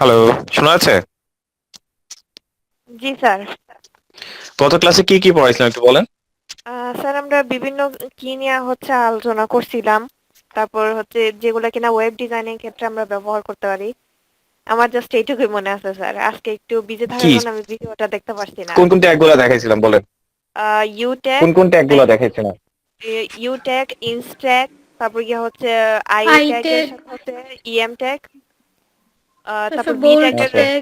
Hello, শোনা যাচ্ছে? জি sir. গত ক্লাসে কি পড়াইছিলাম একটু বলেন? স্যার আমরা বিভিন্ন কি নিয়ে আলোচনা করছিলাম। তারপর যেগুলা কিনা ওয়েব ডিজাইনিং ক্ষেত্রে আমরা ব্যবহার করতে পারি। আমার জাস্ট এইটুকুই মনে আছে স্যার। আজকে একটু বিজি থাকার কি কারণে আমি ভিডিওটা দেখতে পারছি না। কোন ট্যাগগুলো দেখাইছিলাম বলেন? ইউটেক, কোন ট্যাগগুলো দেখাইছিলাম? ইউটেক, ইনস্ট্যাক, তারপর গিয়ে আইএ ট্যাগ এর আইটেক, সাথে ইএম ট্যাগ, তারপর তারপর বি বোল্ট ট্যাগের আচ্ছা। টেক।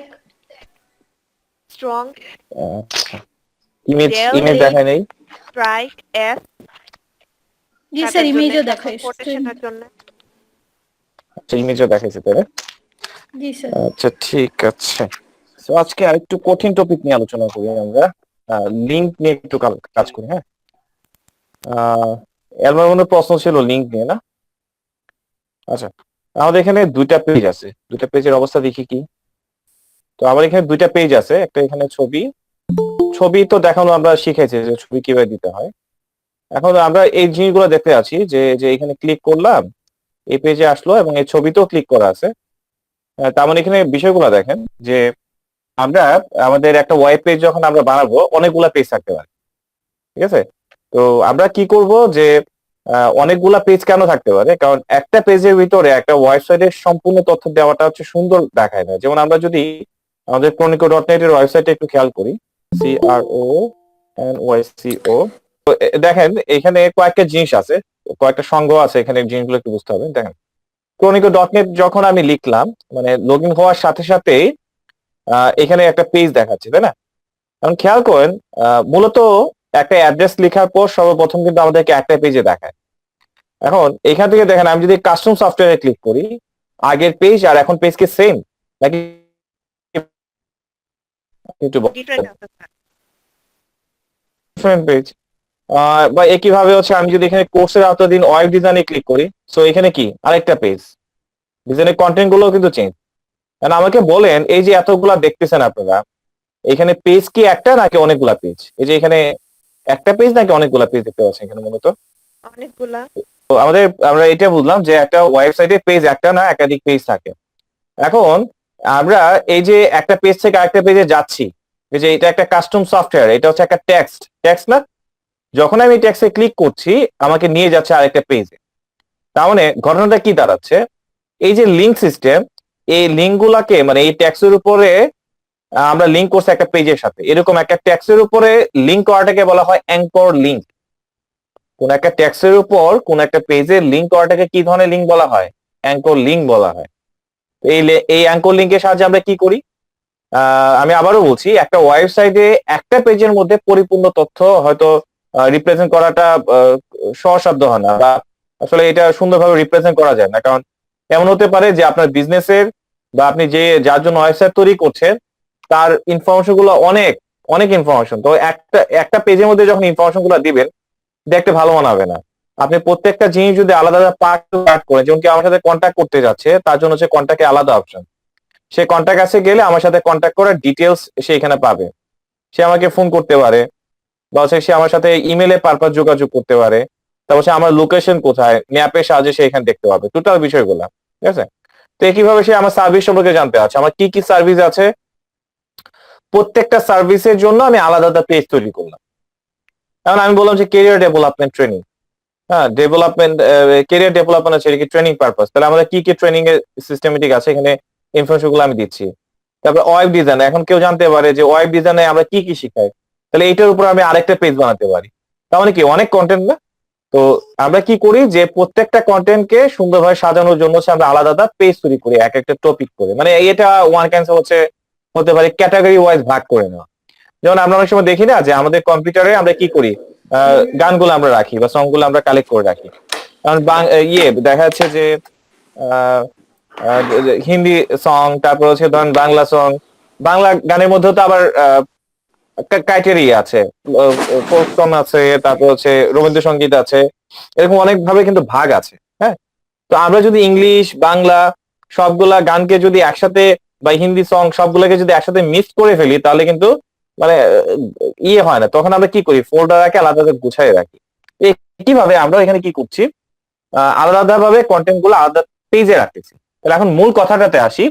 স্ট্রং, আচ্ছা, ইমেজ ডেল ইমেজ এইচ, দেখাই নেই। স্ট্রাইক এস জি স্যার, কাটার জন্য, ইমেজও তারপর দেখাইছে। কোটেশনের জন্য। আচ্ছা, ইমেজও দেখাইছে তাই না? জি স্যার। আচ্ছা, ঠিক আছে। তো আজকে আরেকটু কঠিন টপিক নিয়ে আলোচনা করি আমরা। লিঙ্ক নিয়ে একটু কাজ করি, হ্যাঁ। আহ এর মধ্যে প্রশ্ন ছিল লিঙ্ক নিয়ে, না? আচ্ছা, আমাদের এখানে দুইটা পেজ আছে, দুইটা পেজের অবস্থা দেখি কি। তো আমার এখানে দুইটা পেজ আছে, একটা এখানে ছবি ছবি তো দেখানো আমরা শিখেছি যে ছবি কিভাবে দিতে হয়। এখন আমরা এই জিনিসগুলো দেখতে আছি যে যে এখানে ক্লিক করলাম, এই পেজে আসলো এবং এই ছবিতেও ক্লিক করা আছে। তার মানে এখানে বিষয়গুলো দেখেন যে আমরা আমাদের একটা ওয়েব পেজ যখন আমরা বানাবো অনেকগুলা পেজ থাকতে পারে, ঠিক আছে? তো আমরা কি করব যে অনেকগুলা পেজ কেন থাকতে পারে, কারণ একটা পেজের ভিতরে একটা ওয়েবসাইটের সম্পূর্ণ তথ্য দেওয়াটা হচ্ছে সুন্দর দেখায় না। যেমন আমরা যদি আমাদের ক্রনিকো.নেট এর ওয়েবসাইটে একটু খেয়াল করি, CRONYCO, দেখেন এখানে কয়েকটা জিনিস আছে, কয়েকটা সংঘ আছে, এখানে জিনিসগুলো একটু বুঝতে হবে। দেখেন, ক্রনিকো.নেট যখন আমি লিখলাম, মানে লগ ইন হওয়ার সাথে সাথেই এখানে একটা পেজ দেখাচ্ছে, তাই না? এখন খেয়াল করেন, মূলত একটা অ্যাড্রেস লেখার পর সর্বপ্রথম কিন্তু আমাদেরকে একটা পেজে দেখায়। এখন এখান থেকে দেখেন, আমি যদি কাস্টম সফটওয়্যারে ক্লিক করি, আগের পেজ আর এখন পেজ কি সেম নাকি একটু ডিফারেন্ট আছে স্যার। Different page? বা একইভাবে হচ্ছে আমি যদি এখানে কোর্সের আওতাধীন ওয়েব ডিজাইনে ক্লিক করি, সো এখানে কি আরেকটা পেজ, ডিজাইনের কন্টেন্ট গুলো কিন্তু চেঞ্জ। কারণ আমাকে বলেন, এই যে এতগুলা দেখতেছেন আপনারা, এখানে পেজ কি একটা নাকি অনেকগুলা পেজ? এই যে এখানে একটা পেজ নাকি অনেকগুলা পেজ দেখতে পাচ্ছেন এখানে মূলত? অনেকগুলা। তো আমরা এটা বুঝলাম যে একটা ওয়েবসাইটে পেজ একটা না একাধিক পেজ থাকে। এখন আমরা এই যে একটা পেজ থেকে আরেকটা পেজে যাচ্ছি, এই যে এটা একটা কাস্টম সফটওয়্যার, এটা হচ্ছে একটা টেক্সট টেক্সট না? যখন আমি টেক্সটে ক্লিক করছি আমাকে নিয়ে যাচ্ছে আরেকটা পেজে। তার মানে ঘটনাটা কি দাঁড়াচ্ছে, এই যে লিঙ্ক সিস্টেম, এই লিঙ্ক গুলাকে মানে এই ট্যাক্সের উপরে আমরা লিঙ্ক করছি একটা পেজের সাথে, এরকম একটা ট্যাক্সের উপরে লিঙ্ক করাটাকে বলা হয় অ্যাঙ্কর লিঙ্ক। কোন একটা ট্যাক্সের উপর কোন একটা পেজের লিঙ্ক করাটাকে কি ধরনের লিঙ্ক বলা হয়? অ্যাঙ্কর লিঙ্ক বলা হয়। তো এই অ্যাঙ্কর লিঙ্কের সাহায্যে আমরা কি করি? আমি আবারও বলছি, একটা ওয়েবসাইটে একটা পেজের মধ্যে পরিপূর্ণ তথ্য হয়তো রিপ্রেজেন্ট করাটা সহসাধ্য হয় না, বা আসলে এটা সুন্দরভাবে রিপ্রেজেন্ট করা যায় না। কারণ এমন হতে পারে যে আপনার বিজনেসের বা আপনি যে যার জন্য ওয়েবসাইট তৈরি করছেন তার ইনফরমেশন গুলো অনেক অনেক ইনফরমেশন, তো একটা একটা পেজের মধ্যে যখন ইনফরমেশন গুলো দিবেন দেখতে ভালো মনে হবে না। আপনি প্রত্যেকটা জিনিস যদি আলাদা আলাদা পার্ট পার্ট করেন, যেমন কি আমার সাথে কন্ট্যাক্ট করতে যাচ্ছে তার জন্য হচ্ছে কন্ট্যাক্টে আলাদা অপশন, সে কন্ট্যাক্ট কাছে গেলে আমার সাথে কন্ট্যাক্ট করার ডিটেলস সে এখানে পাবে। সে আমাকে ফোন করতে পারে, বা হচ্ছে সে আমার সাথে ইমেলে পারপাস যোগাযোগ করতে পারে। তারপর সে আমার লোকেশন কোথায় ম্যাপের সাহায্যে সে এখানে দেখতে পাবে টোটাল বিষয়গুলো, ঠিক আছে? তো কিভাবে সে আমার সার্ভিস সম্পর্কে জানতে আছে, আমার কি কি সার্ভিস আছে, প্রত্যেকটা সার্ভিসের জন্য আমি আলাদা আলাদা পেজ তৈরি করলাম। এখন আমি বললাম যে কেরিয়ার ডেভেলপমেন্ট ট্রেনিং, হ্যাঁ ডেভেলপমেন্ট, কেরিয়ার ডেভেলপমেন্ট আছে কি ট্রেনিং পারপাস, তাহলে আমাদের কি কি ট্রেনিং এর সিস্টেমেটিক আছে এখানে, ইনফরমেশন গুলো আমি দিচ্ছি। তারপর ওয়েব ডিজাইন, এখন কেউ জানতে পারে যে ওয়েব ডিজাইনে আমরা কি কি শিখাই, তাহলে এইটার উপর আমি আরেকটা পেজ বানাতে পারি। তার মানে কি অনেক কন্টেন্ট না? তো আমরা কি করি যে প্রত্যেকটা কন্টেন্টকে সুন্দরভাবে সাজানোর জন্য হচ্ছে আমরা আলাদা আলাদা পেজ তৈরি করি এক একটা টপিক করে, মানে এটা ওয়ান ক্যান্সার হচ্ছে হতে পারে ক্যাটাগরি ওয়াইজ ভাগ করে নেওয়া। যেমন আমরা অনেক সময় দেখি না যে আমাদের কম্পিউটারে আমরা কি করি, গানগুলো আমরা রাখি বা সং গুলো আমরা কালেক্ট করে রাখি। কারণ দেখা যাচ্ছে যে আহ, হিন্দি সং, তারপর হচ্ছে ধরেন বাংলা সং, বাংলা গানের মধ্যেও তো আবার ক্রাইটেরিয়া আছে, ফোক সং আছে, তারপর হচ্ছে রবীন্দ্রসঙ্গীত আছে, এরকম অনেক ভাবে কিন্তু ভাগ আছে, হ্যাঁ। তো আমরা যদি ইংলিশ বাংলা সবগুলা গানকে যদি একসাথে, বা হিন্দি সং সবগুলোকে যদি একসাথে মিক্স করে ফেলি তাহলে কিন্তু মানে ইয়ে হয় না, তখন আমরা কি করি ফোল্ডার রাখি আলাদা আলাদা গুছাই রাখি। কিভাবে আমরা এখানে কি করছি, আলাদা ভাবে কন্টেন্ট গুলো আলাদা পেজে রাখতেছি। তাহলে এখন মূল কথাটাতে আসি,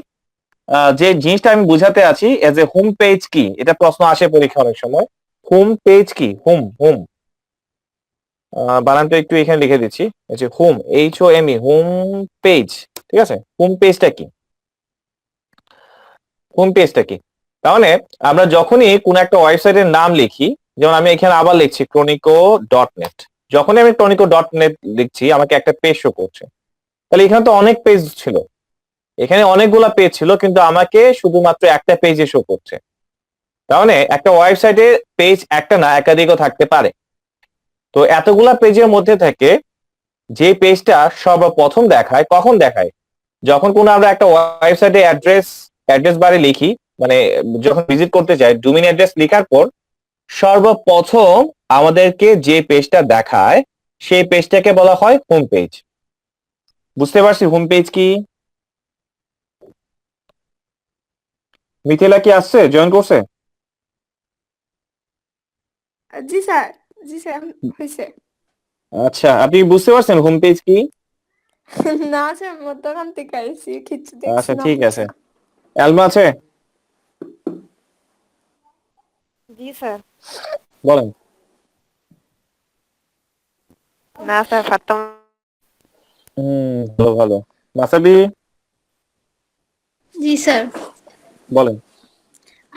যে জিনিসটা আমি বুঝাতে আছি এজ এ হোম পেজ কি, এটা প্রশ্ন আসে পরীক্ষা অনেক সময়। হোম পেজ কি? হোম হোম বানানটা একটু এখানে লিখে দিচ্ছি, এই যে হোম, HOME, হোম পেজ। ঠিক আছে, হোম পেজটা কি? হোম পেজটা কি? তাহলে আমরা যখনই কোন একটা ওয়েবসাইটের নাম লিখি, যেমন আমি এখানে আবার লিখছি টনিকো.নেট, যখনই আমি টনিকো.নেট লিখছি আমাকে একটা পেজ শো করছে। তাহলে এখানে তো অনেক পেজ ছিল, এখানে অনেকগুলা পেজ ছিল, কিন্তু আমাকে শুধুমাত্র একটা পেজে শো করছে। তাহলে একটা ওয়েবসাইটে পেজ একটা না একাধিকও থাকতে পারে। তো এতগুলা পেজের মধ্যে থেকে যে পেজটা সর্বপ্রথম দেখায়, কখন দেখায়? যখন কোনো আমরা একটা ওয়েবসাইটে অ্যাড্রেস বারে লিখি, মানে যখন ভিজিট করতে যাই, ডোমেইন অ্যাড্রেস লেখার পর সর্বপ্রথম আমাদেরকে যে পেজটা দেখায় সেই পেজটাকে বলা হয় হোম পেজ। বুঝতে পারছি হোম পেজ কি? মিথিলা কি আসছে, জয়েন করছে? জি স্যার, জি স্যার, হয়েছে। আচ্ছা, আপনি বুঝতে পারছেন হোম পেজ কি? না স্যার, দোকান থেকে আইছি, কিছু আচ্ছা দেখছিলাম। ঠিক আছে। অ্যালমা আছে? জি স্যার। বলেন। না স্যার, পারতাম। ভালো ভালো। মাসাবি জি স্যার, বলেন।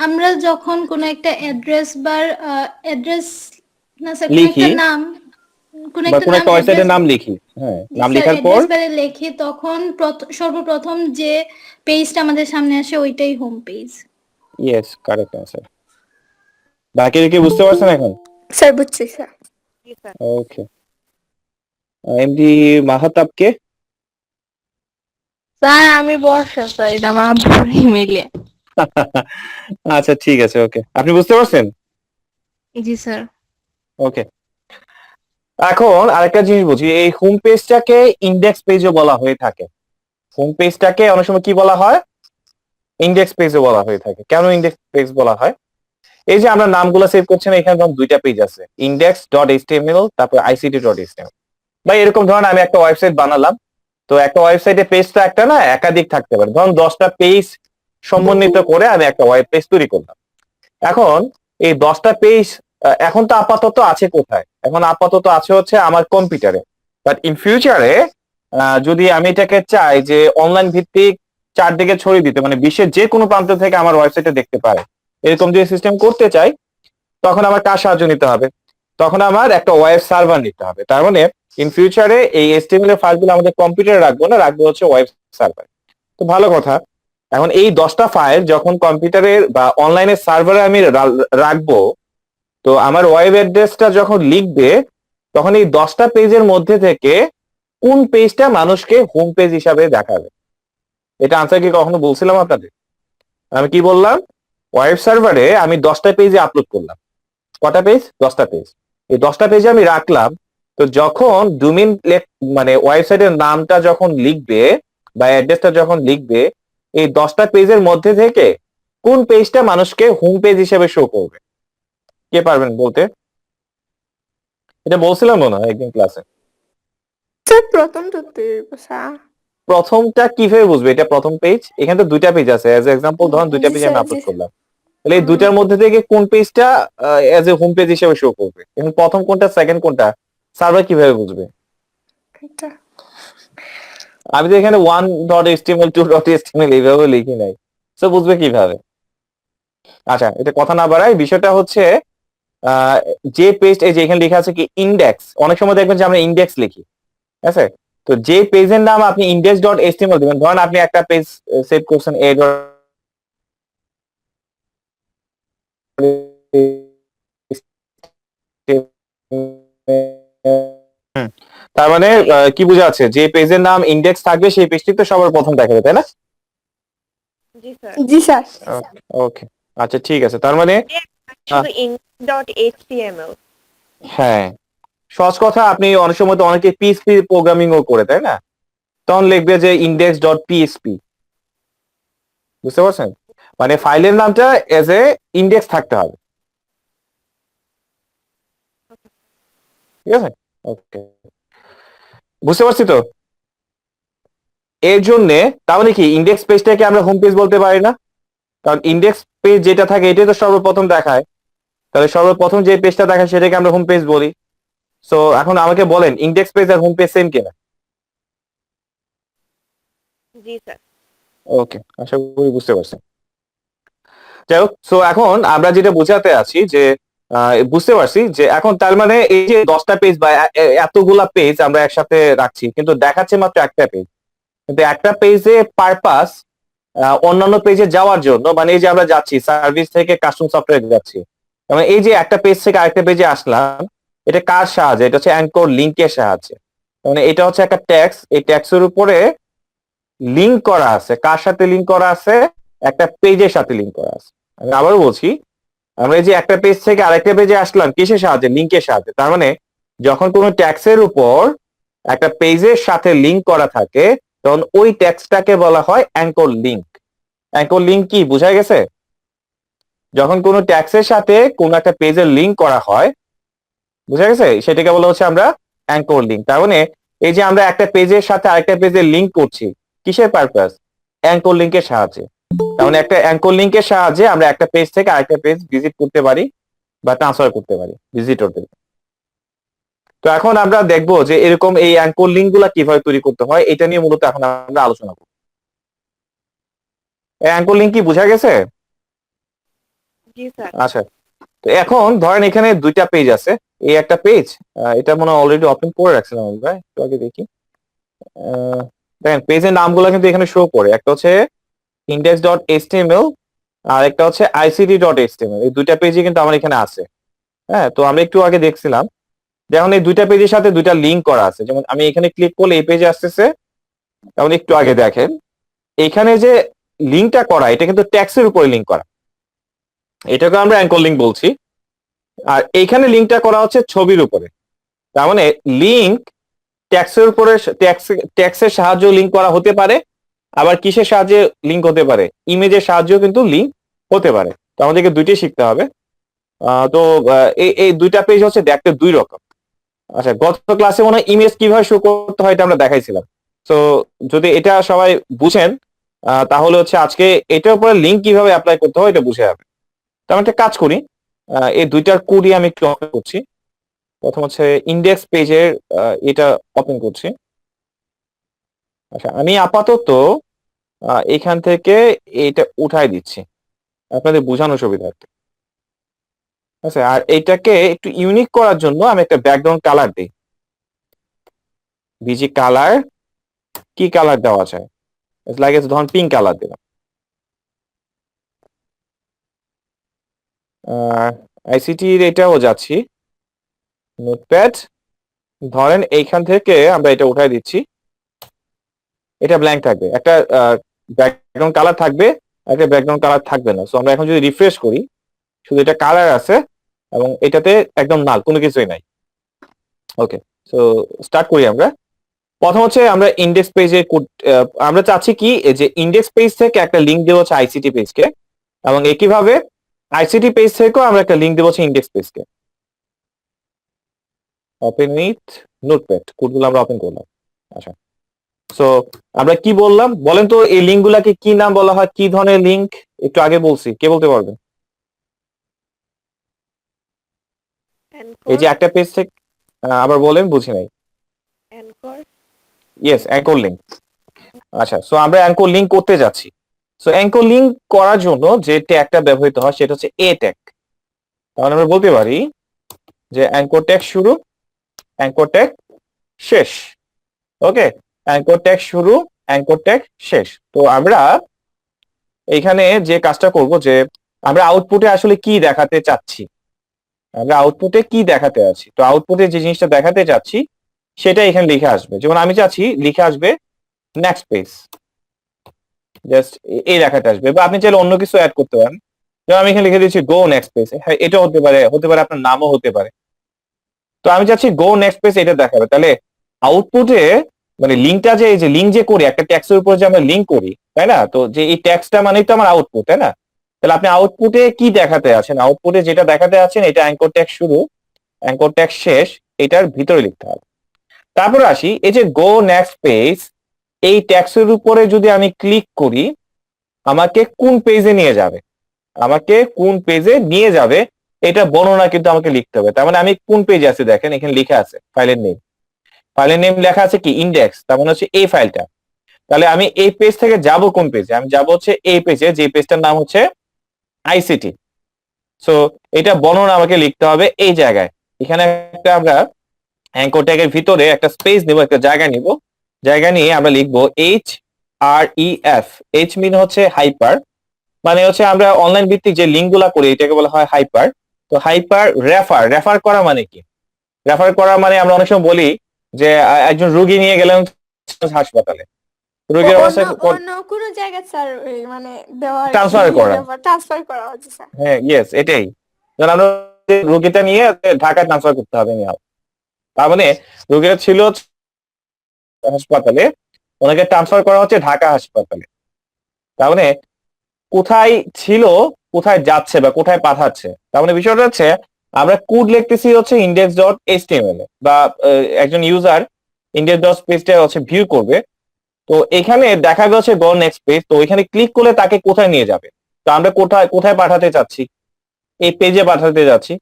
আমরা যখন কোনো একটা অ্যাড্রেস অ্যাড্রেস না স্যার, কোনো একটা লিখি নাম, কোনো বা একটা কোন নাম একটা অ্যাড্রেস, ওয়েবসাইটের নাম লিখি, হ্যাঁ, জি নাম স্যার, লেখার পর অ্যাড্রেস বারে লেখি, তখন সর্বপ্রথম যে পেজটা আমাদের সামনে আসে ওইটাই home page. Yes, correct answer. বাকি কি বুঝতে পারছেন এখন? স্যার বুঝছি স্যার। জি স্যার। ওকে। এমডি মাহাতাবকে? স্যার আমি বর্ষা স্যার, এটা আমার আব্বুর ইমেইলে। আচ্ছা ঠিক আছে, ওকে, আপনি বুঝতে পারছেন? জি স্যার। ওকে। এখন আরেকটা জিনিস বুঝি, এই হোম পেজটাকে ইন্ডেক্স পেজও বলা হয়ে থাকে। হোম পেজটাকে অনেক সময় কি বলা হয়? ইন্ডেক্স পেজও বলা হয়ে থাকে। কেন ইন্ডেক্স পেজ বলা হয়? এই যে আমরা নামগুলো সেভ করছেন, এখানে ধরুন দুইটা পেজ আছে, index.html, তারপর ict.html। বা এরকম ধরুন আমি একটা ওয়েবসাইট বানালাম, তো একটা ওয়েবসাইটে পেজ তো একটা না একাধিক থাকতে পারে, ধরুন 10টা পেজ সমন্বিত করে আমি একটা ওয়েব পেজ তৈরি করলাম। এখন এই 10টা পেজ এখন তো আপাতত আছে কোথায়? এখন আপাতত আছে হচ্ছে আমার কম্পিউটারে। বাট ইন ফিউচারে যদি আমি এটাকে চাই যে অনলাইন ভিত্তিক চারদিকে ছড়িয়ে দিতে, মানে বিশ্বের যে কোনো প্রান্ত থেকে আমার ওয়েবসাইটে দেখতে পারে, এরকম যদি সিস্টেম করতে চাই, তখন আমার কার সাহায্য নিতে হবে? তখন আমার একটা ওয়েব সার্ভার নিতে হবে। তার মানে ইন ফিউচারে এই HTML এর ফাইলগুলো আমাদের কম্পিউটারে রাখবো না, রাখবো হচ্ছে ওয়েব সার্ভার। তো ভালো কথা। এখন এই 10টা ফাইল যখন কম্পিউটারের বা অনলাইনের সার্ভারে আমি রাখবো, তো আমার ওয়েব অ্যাড্রেসটা যখন লিখবে, তখন এই 10টা পেজের মধ্যে থেকে কোন পেজটা মানুষকে হোম পেজ হিসাবে দেখাবে? এটা আনসার কি কখনো বলছিলাম আপনাদের? আমি কি বললাম? ওয়েব সার্ভারে আমি 10টা পেজে আপলোড করলাম। কটা পেজ? 10টা পেজ। এই 10টা পেজে আমি রাখলাম। তো যখন ডোমেইন মানে ওয়েবসাইটের নামটা যখন লিখবে বা অ্যাড্রেসটা যখন লিখবে, এই 10টা পেজের মধ্যে থেকে কোন পেজটা মানুষকে হোম পেজ হিসেবে শো করবে? কে পারবেন বলতে? এটা বলছিলাম মনে হয় একদিন ক্লাসে। স্যার প্রথমটাতে স্যার। প্রথমটা কিভাবে বুঝবে এটা প্রথম পেজ? এখানে তো দুইটা পেজ আছে, এজ এক্সাম্পল ধরুন দুইটা জি পেজ আমি স্যার, জি আপলোড স্যার। করলাম। তাহলে এই দুইটার মধ্যে থেকে কোন পেজটা এজ এ হোম পেজ হিসেবে শো করবে? এখন প্রথম কোনটা সেকেন্ড কোনটা সার্ভার কিভাবে বুঝবে? এটা আমি তো এখানে 1.html 2.html এইভাবে লিখি নাই, তো বুঝবে কিভাবে? আচ্ছা, এটা কথা না বাড়াই, বিষয়টা হচ্ছে আহ, যে পেজ, এই যে এখানে লেখা আছে কি ইন্ডেক্স, অনেক সময় দেখবেন যে আমরা ইন্ডেক্স লিখি, ঠিক আছে? তো যে পেজের নাম আপনি index.html দিবেন, ধরেন আপনি একটা পেজ সেভ করছেন হুম। তার মানে কি বোঝা যাচ্ছে, যে পেজের নাম ইন্ডেক্স থাকবে সেই পেজটি তো সবার প্রথম দেখাবে, তাই না? জি স্যার। জি স্যার। ওকে, আচ্ছা ঠিক আছে, তার মানে শুধু index.html। হ্যাঁ, সহজ কথা, আপনি অনেক সময় তো অনেকে পিএইচপি প্রোগ্রামিং ও করে, তাই না? তখন লিখবে যে index.php। বুঝতে পারছেন? মানে ফাইলের নামটা এজ এ ইন্ডেক্স থাকতে হবে। ঠিক আছে, ওকে, বুঝতে পারছি তো? এর জন্য তাহলে কি ইন্ডেক্স পেজটাকে আমরা হোম পেজ বলতে পারি না? কারণ ইন্ডেক্স পেজ যেটা থাকে এটাই তো সর্বপ্রথম দেখায়, তাহলে সর্বপ্রথম যে পেজটা দেখায় সেটাকে আমরা হোম পেজ বলি। সো এখন আমাকে বলেন ইন্ডেক্স পেজ আর হোম পেজ সেম কিনা? জি স্যার। ওকে, আশা করি বুঝতে পারছেন। যাই হোক, সো এখন আমরা যেটা বোঝাতে আছি যে বুঝতে পারছি যে এখন তার মানে এই যে 10টা পেজ বা এতগুলা পেজ আমরা একসাথে রাখছি, কিন্তু দেখাচ্ছে মাত্র একটা পেজ। কিন্তু একটা পেজে পারপাস অন্যান্য পেজে যাওয়ার জন্য, মানে এই যে আমরা যাচ্ছি সার্ভিস থেকে কাস্টম সফটওয়্যার যাচ্ছি, মানে এই যে একটা পেজ থেকে আরেকটা পেজে আসলাম, এটা কার সাহায্যে? এটা হচ্ছে অ্যাঙ্কর লিংকের সাহায্যে। মানে এটা হচ্ছে একটা ট্যাক্স, এই ট্যাক্সের উপরে লিংক করা আছে। কার সাথে লিংক করা আছে? একটা পেজের সাথে লিংক করা আছে। আমি আবারও বলছি, আমরা এই যে একটা পেজ থেকে আরেকটা পেজে আসলাম কিসের সাহায্যে? লিংকের সাহায্যে। তার মানে যখন কোনো ট্যাক্সের উপর একটা পেজের সাথে লিংক করা থাকে তখন ওই ট্যাক্সটাকে বলা হয় অ্যাঙ্কর লিংক। অ্যাঙ্কর লিংক কি বোঝা গেছে? যখন কোনো ট্যাক্সের সাথে কোনো একটা পেজের লিংক করা হয়, বুঝা গেছে, সেটাকে বলা হচ্ছে আমরা অ্যাঙ্কর লিংক। তার মানে এই যে আমরা একটা পেজের সাথে আরেকটা পেজের লিংক করছি, কিসের পারপাস? অ্যাঙ্কর লিংকের সাহায্যে। তার মানে একটা অ্যাঙ্কর লিংকের সাহায্যে আমরা একটা পেজ থেকে আরেকটা পেজ ভিজিট করতে পারি বা ট্রান্সফার করতে পারি ভিজিটরদের। তো এখন আমরা দেখবো যে এরকম এই অ্যাঙ্কর লিংক গুলা কিভাবে তৈরি করতে হয়, এটা নিয়ে মূলত এখন আমরা আলোচনা করবো। অ্যাঙ্কর লিংক কি বোঝা গেছে? জি স্যার। আচ্ছা, তো এখন ধরেন এখানে দুইটা পেজ আছে। এই একটা পেজ, এটা মনে হয় অলরেডি ওপেন করে রাখছিলাম আমি, ভাই একটু আগে দেখি। দেখেন পেজের নামগুলো কিন্তু এখানে শো করে, একটা হচ্ছে index.html আর একটা হচ্ছে ict.html। এই দুইটা পেজই কিন্তু আমার এখানে আছে। হ্যাঁ, তো আমরা একটু আগে দেখছিলাম যেমন এই দুইটা পেজের সাথে দুইটা লিংক করা আছে। যেমন আমি এখানে ক্লিক করলে এই পেজে আসতেছে, যেমন একটু আগে দেখেন এখানে যে লিংকটা করা এটা কিন্তু ট্যাক্সের উপরে লিংক করা, এটাকে আমরা অ্যাঙ্কর লিংক বলছি। আর এইখানে লিংকটা করা হচ্ছে ছবির উপরে। তার মানে লিংক ট্যাক্সের উপরে, ট্যাক্সের সাহায্যে লিংক করা হতে পারে, আবার কিসের সাহায্যে লিংক হতে পারে? ইমেজের সাহায্যেও কিন্তু লিংক হতে পারে। তো আমাদেরকে দুইটাই শিখতে হবে। তো এই দুইটা পেজ হচ্ছে দেখতে দুই রকম। আচ্ছা, গত ক্লাসে মনে হয় ইমেজ কিভাবে শো করতে হয় এটা আমরা দেখাইছিলাম। তো যদি এটা সবাই বুঝেন তাহলে হচ্ছে আজকে এটার উপরে লিংক কিভাবে অ্যাপ্লাই করতে হয় এটা বুঝে যাবে। তো আমি একটা কাজ করি, এই দুইটার কোডই আমি একটু ওপেন করছি। প্রথম হচ্ছে ইন্ডেক্স পেজের এটা ওপেন করছি। আচ্ছা, আমি আপাতত এখান থেকে এটা উঠাই দিচ্ছি আপনাদের বোঝানোর সুবিধার্থে। আচ্ছা, আর এইটাকে একটু ইউনিক করার জন্য আমি একটা ব্যাকগ্রাউন্ড কালার দিই। বিজি কালার, কি কালার দেওয়া যায়? লাগে ধরুন পিঙ্ক কালার দিলাম। আইসিটির এটাও যাচ্ছি, নোটপ্যাড, ধরেন এইখান থেকে আমরা এটা উঠাই দিচ্ছি। এটা ব্ল্যাঙ্ক থাকবে, একটা ব্যাকগ্রাউন্ড কালার থাকবে, একটা ব্যাকগ্রাউন্ড কালার থাকবে না। সো আমরা এখন যদি রিফ্রেশ করি, শুধু এটা কালার আছে এবং এটাতে একদম নাল, কোনো কিছুই নাই। ওকে, সো স্টার্ট করি আমরা। প্রথম হচ্ছে আমরা ইন্ডেক্স পেজে আমরা চাচ্ছি কি যে ইন্ডেক্স পেজ থেকে একটা লিংক দেবো হচ্ছে আইসিটি পেজকে, এবং একইভাবে আইসিটি পেজ থেকেও আমরা একটা লিংক দেবো হচ্ছে ইন্ডেক্স পেজকে। ওপেন উইথ নোটপ্যাড, কোডগুলো আমরা ওপেন করলাম। আচ্ছা, সো আমরা কি বললাম বলেন তো, এই লিংক গুলাকে কি নাম বলা হয়? কি ধরনের লিংক একটু আগে বলছি, কে বলতে পারবে? এই যে একটা পেজ থেকে আবার বলেন, বুঝি নাই। অ্যাঙ্কর। Yes, anchor link. আচ্ছা, সো আমরা অ্যাঙ্কর লিংক করতে যাচ্ছি। সো অ্যাঙ্কর লিংক করার জন্য যে ট্যাগটা ব্যবহৃত হয় সেটা হচ্ছে এ ট্যাগ। তাহলে আমরা বলতে পারি যে অ্যাঙ্কর ট্যাগ শুরু, অ্যাঙ্কর ট্যাগ শেষ। ওকে, অ্যাঙ্কর ট্যাগ শুরু, অ্যাঙ্কর ট্যাগ শেষ। তো আমরা এইখানে যে কাজটা করব যে আমরা আউটপুটে আসলে কি দেখাতে চাচ্ছি, আমরা আউটপুটে কি দেখাতে আছি, তো আউটপুটে যে জিনিসটা দেখাতে চাচ্ছি সেটা এখানে লিখে আসবে। যেমন আমি চাচ্ছি লিখে আসবে নেক্সট পেজ, জাস্ট এই লেখাটা আসবে, বা আপনি চাইলে অন্য কিছু অ্যাড করতে পারেন। যেমন আমি এখানে লিখে দিচ্ছি গো নেক্সট পেজ। হ্যাঁ, এটা হতে পারে, হতে পারে আপনার নামও হতে পারে। তো আমি চাচ্ছি গো নেক্সট পেজ এটা দেখাবে। তাহলে আউটপুটে মানে লিঙ্কটা যে, এই যে লিঙ্ক যে করি একটা ট্যাক্সের উপর যে আমরা লিঙ্ক করি, তাই না? তো যে এই ট্যাক্সটা মানেই তো আমার আউটপুট, তাই না? তাহলে আপনি আউটপুটে কি দেখাতে আছেন, আউটপুটে যেটা দেখাতে আছেন এটা অ্যাঙ্কর ট্যাগ শুরু, অ্যাঙ্কর ট্যাগ শেষ, এটার ভিতরে লিখতে হবে। তারপরে আসি এই যে গো নেক্সট পেজ, এই ট্যাক্সের উপরে যদি আমি ক্লিক করি আমাকে কোন পেজে নিয়ে যাবে, আমাকে কোন পেজে নিয়ে যাবে এটা বর্ণনা কিন্তু আমাকে লিখতে হবে। তার মানে আমি কোন পেজে আছি দেখেন এখানে লেখা আছে ফাইলের নেম লেখা আছে কি ইন্ডেক্স, তার মানে হচ্ছে এই ফাইলটা। তাহলে আমি এই পেজ থেকে যাব কোন পেজে, আমি যাব হচ্ছে এই পেজে, যে পেজটার নাম হচ্ছে আইসিটি। সো এটা বর্ণনা আমাকে লিখতে হবে এই জায়গায়। এখানে একটা আমরা অ্যাঙ্কর ট্যাগের ভিতরে একটা স্পেস নিব, একটা জায়গা নিব, জায়গা নিয়ে আমরা লিখবো HREF। এইচ মিন হচ্ছে হাইপার, মানে হচ্ছে আমরা অনলাইন ভিত্তিক যে লিঙ্ক গুলা করি এটাকে বলা হয় হাইপার। তো হাইপার রেফার করা মানে কি? রেফার করা মানে আমরা অনেক সময় বলি যে একজন রোগী নিয়ে গেলেন হাসপাতালে, রোগীর অবস্থা অন্য কোনো জায়গায় স্যার মানে দেওয়ার ট্রান্সফার করা, ট্রান্সফার করা হচ্ছে স্যার। হ্যাঁ ইয়েস এটাই। যেমন আমরা রোগীটা নিয়ে ঢাকায় ট্রান্সফার করতে হবে নিয়ে, তার মানে রোগীটা ছিল হাসপাতালে, ওনাকে ট্রান্সফার করা হচ্ছে ঢাকা হাসপাতালে। তার মানে কোথায় ছিল, কোথায় যাচ্ছে বা কোথায় পাঠাচ্ছে, তার মানে বিষয়টা হচ্ছে আমরা কোড লিখতেছি হচ্ছে index.html এ, বা একজন ইউজার index.page হচ্ছে ভিউ করবে। তো এখানে দেখা যাচ্ছে গো নেক্সট পেজ, তো এখানে ক্লিক করলে তাকে কোথায় নিয়ে যাবে, তো আমরা কোথায় কোথায় পাঠাতে চাচ্ছি, এই পেজে পাঠাতে যাচ্ছি।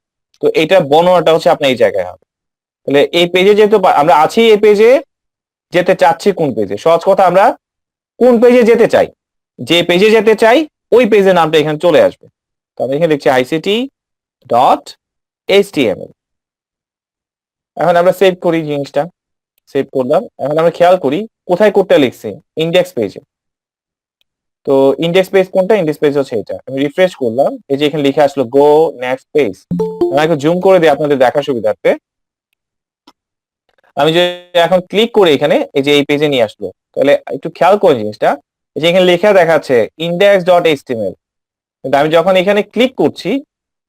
তো এটা বর্ণনাটা হচ্ছে আপনার এই জায়গায় হবে। তাহলে এই পেজে যেহেতু আমরা আছি, এই পেজে যেতে চাচ্ছি কোন পেজে, সহজ কথা আমরা কোন পেজে যেতে চাই, যে পেজে যেতে চাই ওই পেজের নামটা এখানে চলে আসবে। তো আমি এখানে লিখছি ICT.html। এখন আমরা সেভ করি জিনিসটা, সেভ করলাম। এখন আমরা খেয়াল করি কোথায় কোডটা লিখছি, ইন্ডেক্স পেজে। তো ইন্ডেক্স পেজ কোনটা, ইন্ডেক্স পেজ হচ্ছে এটা। আমি রিফ্রেশ করলাম, এই যে এখানে লিখে আসলো গো নেক্সট পেজ। আমি একটু জুম করে দিই আপনাদের দেখার সুবিধার্থে। আমি যে এখন ক্লিক করে এখানে এই যে এই পেজে নিয়ে আসলো, তাহলে একটু খেয়াল করে জিনিসটা, এই যে এখানে লেখা দেখাচ্ছে index.html, কিন্তু আমি যখন এখানে ক্লিক করছি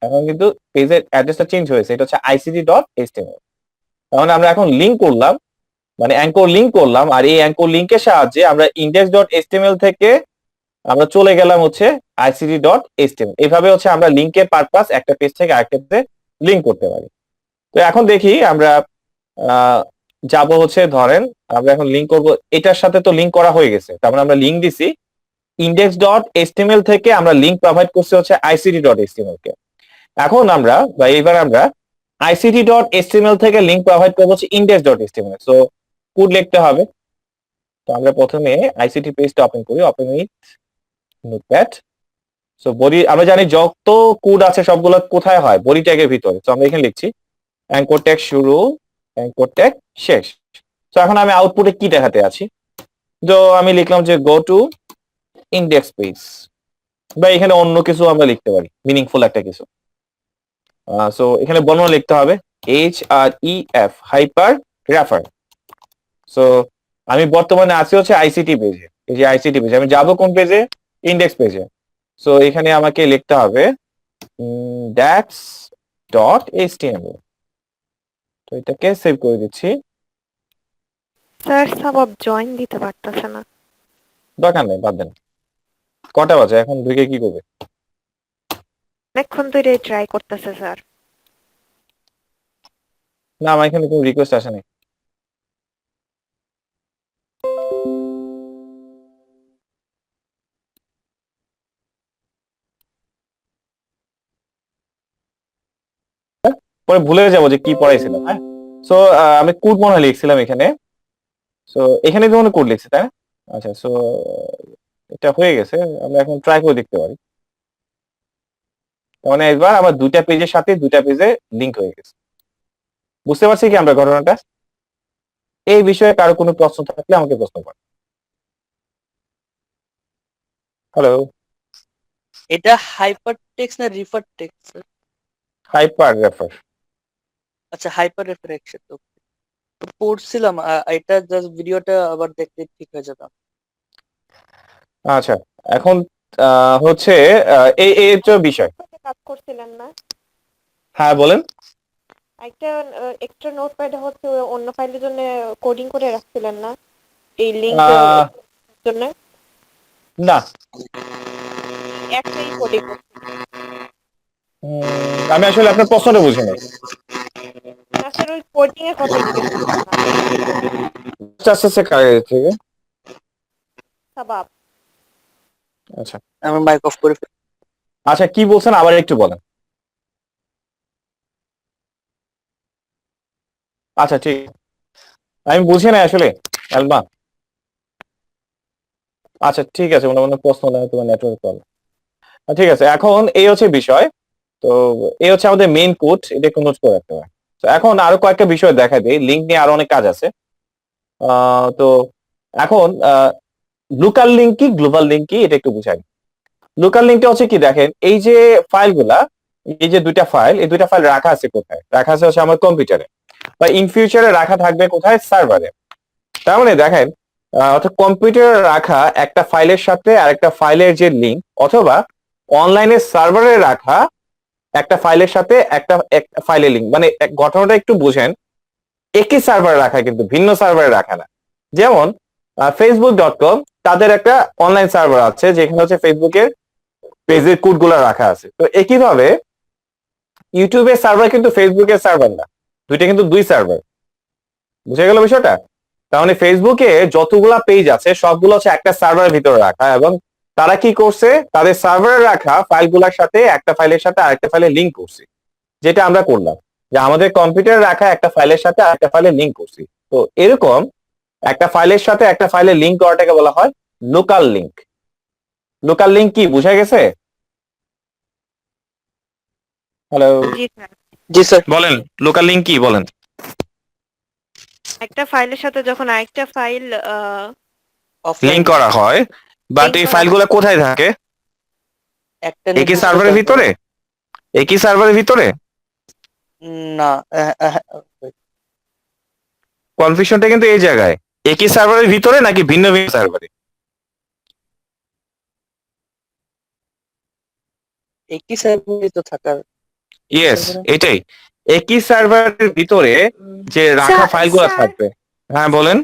এখন কিন্তু পেজের অ্যাড্রেসটা চেঞ্জ হয়েছে, এটা হচ্ছে ICT.html। তাহলে আমরা এখন লিংক করলাম, মানে অ্যাঙ্কর লিংক করলাম, আর এই অ্যাঙ্কর লিংকের সাহায্যে আমরা index.html থেকে আমরা চলে গেলাম হচ্ছে ICT.html। এইভাবে হচ্ছে আমরা লিংকের পারপাস একটা পেজ থেকে আরেকটা পেজে লিংক করতে পারি। তো এখন দেখি আমরা যাব হচ্ছে, ধরেন আমরা এখন লিংক করব, এটার সাথে তো লিংক করা হয়ে গেছে, তার মানে আমরা লিংক দিছি index.html থেকে, আমরা লিংক প্রোভাইড করছি হচ্ছে ICT.html কে। এখন আমরা বা এবার আমরা ICT.html থেকে লিংক প্রোভাইড করবো হচ্ছে index.html। সো কোড লিখতে হবে। তো আমরা প্রথমে আইসিটি পেজটা ওপেন করি, open with notepad. So body, আমরা জানি যত কোড আছে সবগুলো কোথায় হয়, বডি ট্যাগের ভিতরে। তো আমরা এখানে লিখছি অ্যাঙ্কর ট্যাগ শুরু, অ্যাঙ্কর ট্যাগ শেষ। তো এখন আমি আউটপুটে কি দেখাতে আছি, তো আমি লিখলাম যে গো টু ইন্ডেক্স পেজ, বা এখানে অন্য কিছু আমরা লিখতে পারি, মিনিংফুল একটা কিছু। সো এখানে বর্ণনা লিখতে হবে HREF হাইপার রেফার। সো আমি বর্তমানে আছি হচ্ছে আইসিটি পেজে, এই যে আইসিটি পেজে আমি যাব কোন পেজে, ইন্ডেক্স পেজে। সো এখানে আমাকে লিখতে হবে index.html। তো এটাকে সেভ করে দিচ্ছি। স্যার সাবব জয়েন দিতে পারতেছে না। দরকার নেই, বাদ দেন। কটা বাজে এখন, ঢুকে কি করবে? অনেকক্ষণ ধরে ট্রাই করতেছে স্যার। না আমার এখানে কোনো রিকোয়েস্ট আসেনি। পরে ভুলে যাবো যে কি পড়াইছিলাম। হ্যাঁ, সো আমি কোড মনে হয় লিখছিলাম এখানে। সো এখানে তো মনে কোড লিখছি, তাই না? আচ্ছা, সো এটা হয়ে গেছে, আমরা এখন ট্রাই করে দেখতে পারি। তার মানে এবার আমার দুইটা পেজের সাথে দুইটা পেজে লিংক হয়ে গেছে। বুঝতে পারছি কি আমরা ঘটনাটা? এই বিষয়ে কারো কোনো প্রশ্ন থাকলে আমাকে প্রশ্ন করেন। হ্যালো। এটা হাইপার টেক্সট না রিফার টেক্সট? Hyper refer. আচ্ছা, হাইপার রেফার একসাথে। তো পড়ছিলাম এটা জাস্ট ভিডিওটা আবার দেখতে ঠিক হয়ে যাবে। আচ্ছা, এখন হচ্ছে এই এই হচ্ছে বিষয়। কাজ করছিলেন না? হ্যাঁ বলেন। একটা এক্সট্রা নোটপ্যাড হচ্ছে অন্য ফাইলের জন্য কোডিং করে রাখছিলেন না এই লিংক জন্য? না, একটাই কোডিং। আমি আসলে আপনার প্রশ্নটা বুঝিনি। আসলে ওই কোডিং এর কথা জিজ্ঞেস করছিলাম। আস্তে আস্তে থেকে সাবাব। আচ্ছা আমি মাইক অফ করে ফেলি। আচ্ছা কি বলছেন আবার একটু বলেন। আচ্ছা ঠিক, আমি বুঝি না আসলে আলমা। আচ্ছা ঠিক আছে, মনে মনে প্রশ্ন নেই, তোমার নেটওয়ার্ক প্রবলেম। ঠিক আছে, এখন এই হচ্ছে বিষয়। তো এই হচ্ছে আমাদের মেইন কোড, এটা একটু নোট করে রাখতে হবে। তো এখন আরো কয়েকটা বিষয় দেখা দিই, লিঙ্ক নিয়ে আরো অনেক কাজ আছে। তো এখন লোকাল লিঙ্ক কি গ্লোবাল লিঙ্ক কি এটা একটু বুঝাই। লোকাল লিঙ্কটা হচ্ছে কি, দেখেন এই যে ফাইলগুলা, এই যে দুইটা ফাইল, এই দুইটা ফাইল রাখা আছে কোথায়, রাখা আছে হচ্ছে আমার কম্পিউটারে, বা ইন ফিউচারে রাখা থাকবে কোথায়, সার্ভারে। তার মানে দেখেন অর্থাৎ কম্পিউটারে রাখা একটা ফাইলের সাথে আরেকটা ফাইলের যে লিঙ্ক, অথবা অনলাইনে সার্ভারে রাখা একটা ফাইলের সাথে একটা ফাইলের লিঙ্ক, মানে ঘটনাটা একটু বুঝেন, একই সার্ভারে রাখা কিন্তু ভিন্ন সার্ভারে রাখা না। যেমন facebook.com, তাদের একটা অনলাইন সার্ভার আছে যেখানে হচ্ছে ফেসবুকের পেজের কোড গুলা রাখা আছে। তো একইভাবে ইউটিউবের সার্ভার কিন্তু ফেসবুকের সার্ভার না, দুইটা কিন্তু দুই সার্ভার। বুঝে গেল বিষয়টা? তার মানে ফেসবুকে যতগুলা পেজ আছে সবগুলো হচ্ছে একটা সার্ভারের ভিতরে রাখা, এবং তারা কি করছে, তাদের সার্ভারে রাখা ফাইলগুলোর সাথে একটা ফাইলের সাথে আরেকটা ফাইলে লিঙ্ক করছে, যেটা আমরা করলাম, যে আমাদের কম্পিউটারে রাখা একটা ফাইলের সাথে আরেকটা ফাইলে লিঙ্ক করছি। তো এরকম একটা ফাইলের সাথে একটা ফাইলে লিঙ্ক করাটাকে বলা হয় লোকাল লিঙ্ক। লোকাল লিঙ্ক কি বুঝা গেছে? হ্যালো, জি স্যার। জি স্যার। বলেন লোকাল লিঙ্ক কি বলেন। একটা ফাইলের সাথে যখন আরেকটা ফাইল অফলাইন লিঙ্ক করা হয়, বাট লিঙ্ক এই করা ফাইলগুলো কোথায় থাকে? একটা একই নির্দিষ্ট সার্ভারের জায়গায়। ভিতরে, একই সার্ভারের ভিতরে। না, কনফিউশনটা কিন্তু এই জায়গায়, একই সার্ভারের ভিতরে নাকি ভিন্ন ভিন্ন সার্ভারে। একই সার্ভারে তো থাকার। ইয়েস, সার্ভারে এটাই, একই সার্ভারের ভিতরে যে রাখা স্যার ফাইলগুলো স্যার থাকবে। হ্যাঁ বলেন।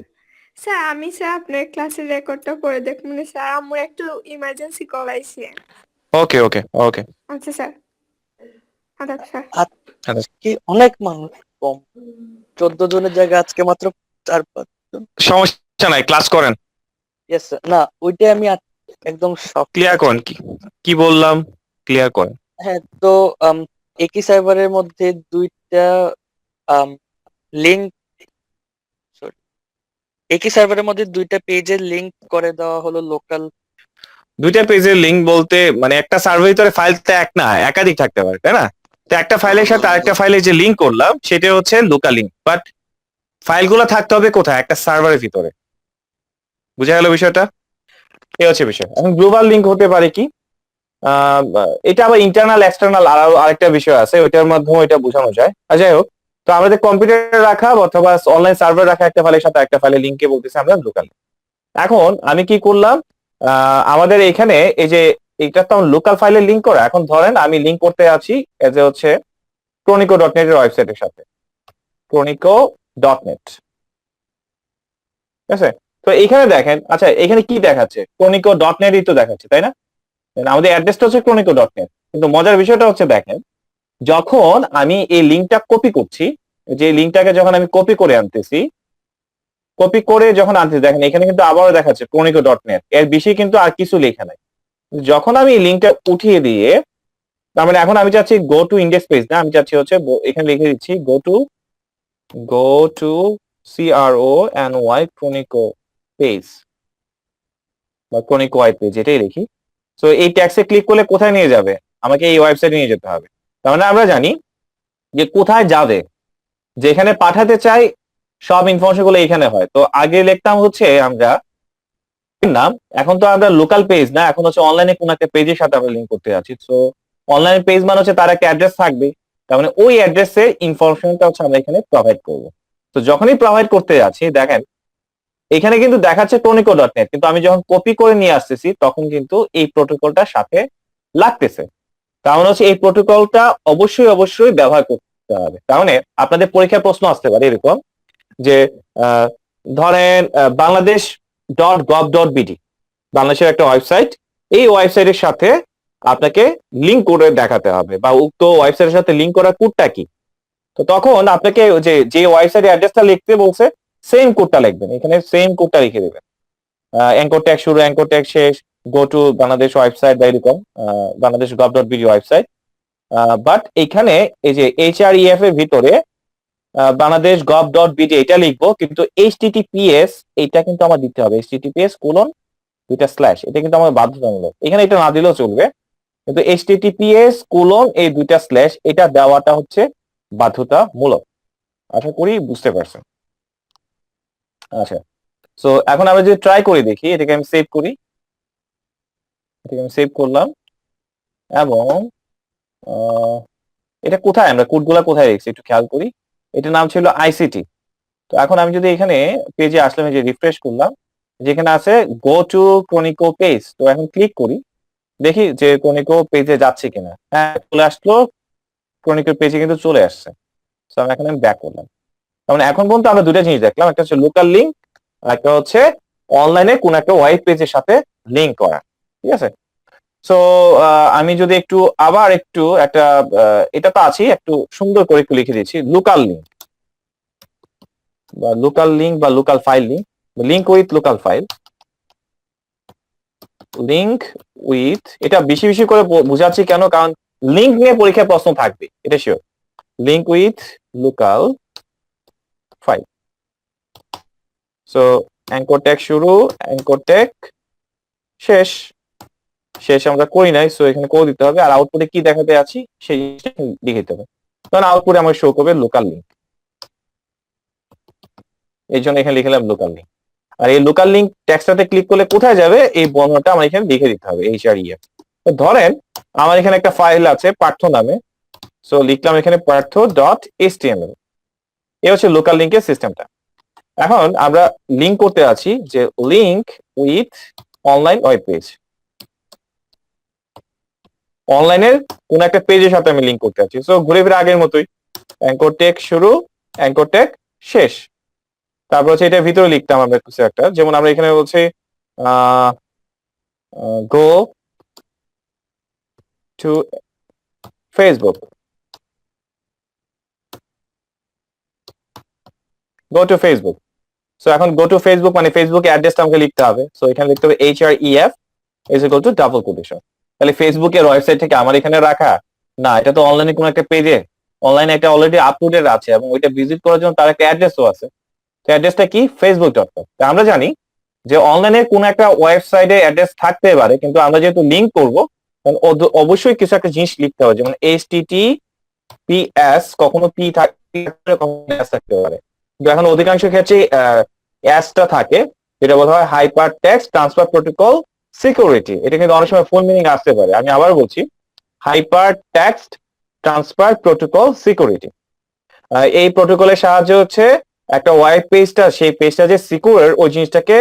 স্যার আমি স্যার আপনার ক্লাসের রেকর্ডটা পড়ে দেখুন স্যার, আমার একটু ইমার্জেন্সি কল আইছে। ওকে ওকে ওকে। আচ্ছা স্যার, আদাব স্যার। আজকে অনেক মানুষ কম, 14 জনের জায়গায় আজকে মাত্র 4-5 জন। সমস্যা নাই, ক্লাস করেন, ইয়েস স্যার। না, ওইটাই আমি একদম শক। ক্লিয়ার করেন, কি কি বললাম ক্লিয়ার করেন। হ্যাঁ, তো একই সার্ভারের মধ্যে দুইটা লিংক, সরি, একই সার্ভারের মধ্যে দুইটা পেজের লিংক করে দেওয়া হলো লোকাল। দুইটা পেজের লিংক বলতে মানে একটা সার্ভারের ভিতরে ফাইল তো এক না, একাধিক থাকতে পারে, তাই না? তো একটা ফাইলের সাথে আরেকটা ফাইলে যে লিংক করলাম সেটা হচ্ছে লোকাল লিংক, বাট ফাইলগুলো থাকতে হবে কোথায়, একটা সার্ভারের ভিতরে। বুঝা গেল বিষয়টা? এই হচ্ছে বিষয়। এখন গ্লোবাল লিংক হতে পারে কি, আহ, এটা আবার ইন্টারনাল এক্সটার্নাল আরেকটা বিষয় আছে, ওইটার মাধ্যমে এটা বোঝানো যায়। আর যাই হোক, তো আমাদের কম্পিউটারে রাখা অথবা অনলাইন সার্ভার রাখা একটা ফাইলের সাথে একটা ফাইলের লিংকে বলতেছি আমরা লোকাল। এখন আমি কি করলাম, আমাদের এখানে এই যে এটা তো লোকাল ফাইলের লিংক করা, এখন ধরেন আমি লিংক করতে আছি এজ এ হচ্ছে chronico.net এর ওয়েবসাইটের সাথে, chronico.net, ঠিক আছে? তো এখানে দেখেন, আচ্ছা এখানে কি দেখাচ্ছে, chronico.net ই তো দেখাচ্ছে, তাই না? আমাদের অ্যাড্রেসটা হচ্ছে chronico.net, কিন্তু মজার বিষয়টা হচ্ছে দেখেন, যখন আমি এই লিংকটা কপি করছি, যে লিংকটাকে যখন আমি কপি করে আনতেছি, কপি করে যখন আনতেছি, দেখেন এখানে কিন্তু আবারও দেখাচ্ছে chronico.net, এর বেশি কিন্তু আর কিছু লেখা নাই। যখন আমি এই লিংকটা উঠিয়ে দিয়ে, তার মানে এখন আমি চাচ্ছি গো টু ইন্ডেক্স পেজ না, আমি চাচ্ছি হচ্ছে এখানে লিখে দিচ্ছি go to CRONY chronico page বা chronico পেজ, এটাই লিখি। তো এই ট্যাক্সে ক্লিক করলে কোথায় নিয়ে যাবে, আমাকে এই ওয়েবসাইটে নিয়ে যেতে হবে। তার মানে আমরা জানি যে কোথায় যাবে, যেখানে পাঠাতে চাই সব ইনফরমেশন গুলো এখানে হয়। তো আগে লিখতাম হচ্ছে আমরা নাম, এখন তো আমরা লোকাল পেজ না, এখন হচ্ছে অনলাইনে কোন একটা পেজের সাথে আমরা লিংক করতে যাচ্ছি। তো অনলাইন পেজ মানে হচ্ছে তার একটা অ্যাড্রেস থাকবে, তার মানে ওই অ্যাড্রেসের ইনফরমেশনটা হচ্ছে আমরা এখানে প্রোভাইড করব। তো যখনই প্রোভাইড করতে যাচ্ছি, দেখেন এখানে কিন্তু দেখাচ্ছে chronico.net, কিন্তু আমি যখন কপি করে নিয়ে আসতেছি তখন কিন্তু এই প্রোটোকলটার সাথে লাগতেছে। তার মানে হচ্ছে এই প্রোটোকলটা অবশ্যই অবশ্যই ব্যবহার করতে হবে। তার মানে আপনাদের পরীক্ষার প্রশ্ন আসতে পারে এরকম যে ধরেন বাংলাদেশ.gov.bd, বাংলাদেশের একটা ওয়েবসাইট, এই ওয়েবসাইটের সাথে আপনাকে লিংক করে দেখাতে হবে, বা উক্ত ওয়েবসাইটের সাথে লিংক করার কোডটা কি। তো তখন আপনাকে যে ওয়েবসাইটের অ্যাড্রেসটা লিখতে বলছে সেম কোডটা লিখবেন, এখানে সেম কোডটা লিখে দেবেন। অ্যাঙ্কর ট্যাগ শুরু, অ্যাঙ্কর ট্যাগ শেষ, গো টু বাংলাদেশ ওয়েবসাইট বা এরকম বাংলাদেশ gov.bd ওয়েবসাইট। বাট এখানে এই যে HREF এর ভিতরে বাংলাদেশ gov.bd এটা লিখবো, কিন্তু HTTPS এটা কিন্তু আমার দিতে হবে, HTTPS কোলন দুইটা স্ল্যাশ, এটা কিন্তু আমার বাধ্যতামূলক। এখানে এটা না দিলেও চলবে, কিন্তু HTTPS কোলন এই দুইটা স্ল্যাশ এটা দেওয়াটা হচ্ছে বাধ্যতামূলক। আশা করি বুঝতে পারছেন। আচ্ছা, সো এখন আমরা যদি ট্রাই করে দেখি, এটাকে আমি সেভ করি, এটাকে আমি সেভ করলাম, এবং এটা কোথায় আমরা কোডগুলা কোথায় রেখেছি একটু খেয়াল করি। এটার নাম ছিল আইসিটি। তো এখন আমি যদি এখানে পেজে আসলাম, এই যে রিফ্রেশ করলাম, যেখানে আছে গো টু ক্রনিকো পেজ, তো এখন ক্লিক করি, দেখি যে ক্রনিকো পেজে যাচ্ছে কিনা। হ্যাঁ, চলে আসলো, ক্রনিকো পেজে কিন্তু চলে আসছে। তো আমি এখন ব্যাক করলাম। তার মানে এখন পর্যন্ত আমরা দুটো জিনিস দেখলাম, একটা হচ্ছে লোকাল লিঙ্ক, আর একটা হচ্ছে অনলাইনে কোন একটা ওয়েব পেজের সাথে লিঙ্ক করা। ঠিক আছে, সো আমি যদি একটু আবার একটু একটা এটা তো আছেই, একটু সুন্দর করে একটু লিখে দিচ্ছি, লোকাল লিঙ্ক বা local file link, link with local file, link with, এটা বেশি বেশি করে বুঝাচ্ছি কেন, কারণ লিঙ্ক নিয়ে পরীক্ষায় প্রশ্ন থাকবে, এটা sure. Link with local file. So anchor tag শুরু, অ্যাঙ্কর ট্যাগ শেষ, শেষ আমরা করি নাই, সো এখানে করে দিতে হবে। আর আউটপুটে কি দেখাতে আছি সেই জিনিসটা লিখে দিতে হবে। কারণ আউটপুটে আমার শো করবে লোকাল লিঙ্ক, এই জন্য এখানে লিখলাম লোকাল লিঙ্ক। আর এই লোকাল লিঙ্ক ট্যাক্সটাতে ক্লিক করলে কোথায় যাবে এই বর্ণনাটা আমার এখানে লিখে দিতে হবে, HREF। তো ধরেন আমার এখানে একটা ফাইল আছে পার্থ নামে, সো লিখলাম এখানে পার্থ.html, এই হচ্ছে লোকাল লিঙ্কের সিস্টেমটা। এখন আমরা লিঙ্ক করতে আছি যে link with online web page, অনলাইনের কোন একটা পেজের সাথে আমি লিঙ্ক করতে আছি। সো ঘুরে ফিরে আগের মতোই, অ্যাঙ্কর ট্যাগ শুরু, অ্যাঙ্কর ট্যাগ শেষ, তারপর হচ্ছে এটার ভিতরে লিখতাম আমরা কিছু একটা, যেমন আমরা এখানে বলছি go to Facebook, go to Facebook. So এখন গো টু ফেসবুক মানে ফেসবুকের অ্যাড্রেসটা আমাকে লিখতে হবে, সো এখানে লিখতে হবে HREF is equal to double quotation. তাহলে ফেসবুকের ওয়েবসাইট থেকে আমার এখানে রাখা না, এটা তো অনলাইনে কোন একটা পেজে, অনলাইনে একটা অলরেডি আপলোডেড আছে এবং ওইটা ভিজিট করার জন্য তার একটা অ্যাড্রেসও আছে। অ্যাড্রেসটা কি, facebook.com। আমরা জানি যে অনলাইনে কোন একটা ওয়েবসাইটে অ্যাড্রেস থাকতে পারে, কিন্তু আমরা যেহেতু লিঙ্ক করব অবশ্যই কিছু একটা জিনিস লিখতে হবে, যেমন HTTPS, কখনো পি থাকতে কখনো S থাকতে পারে, কিন্তু এখন অধিকাংশ ক্ষেত্রে এসটা থাকে, যেটা বলা হয় hyper text transfer protocol security. এটা কিন্তু অনেক সময় ফুল মিনিং আসতে পারে, আমি আবার বলছি, hyper text transfer protocol security. এই প্রোটোকলের সাহায্যে হচ্ছে একটা ওয়েব পেজটা, সেই পেজটা যে সিকিউর ওই জিনিসটাকে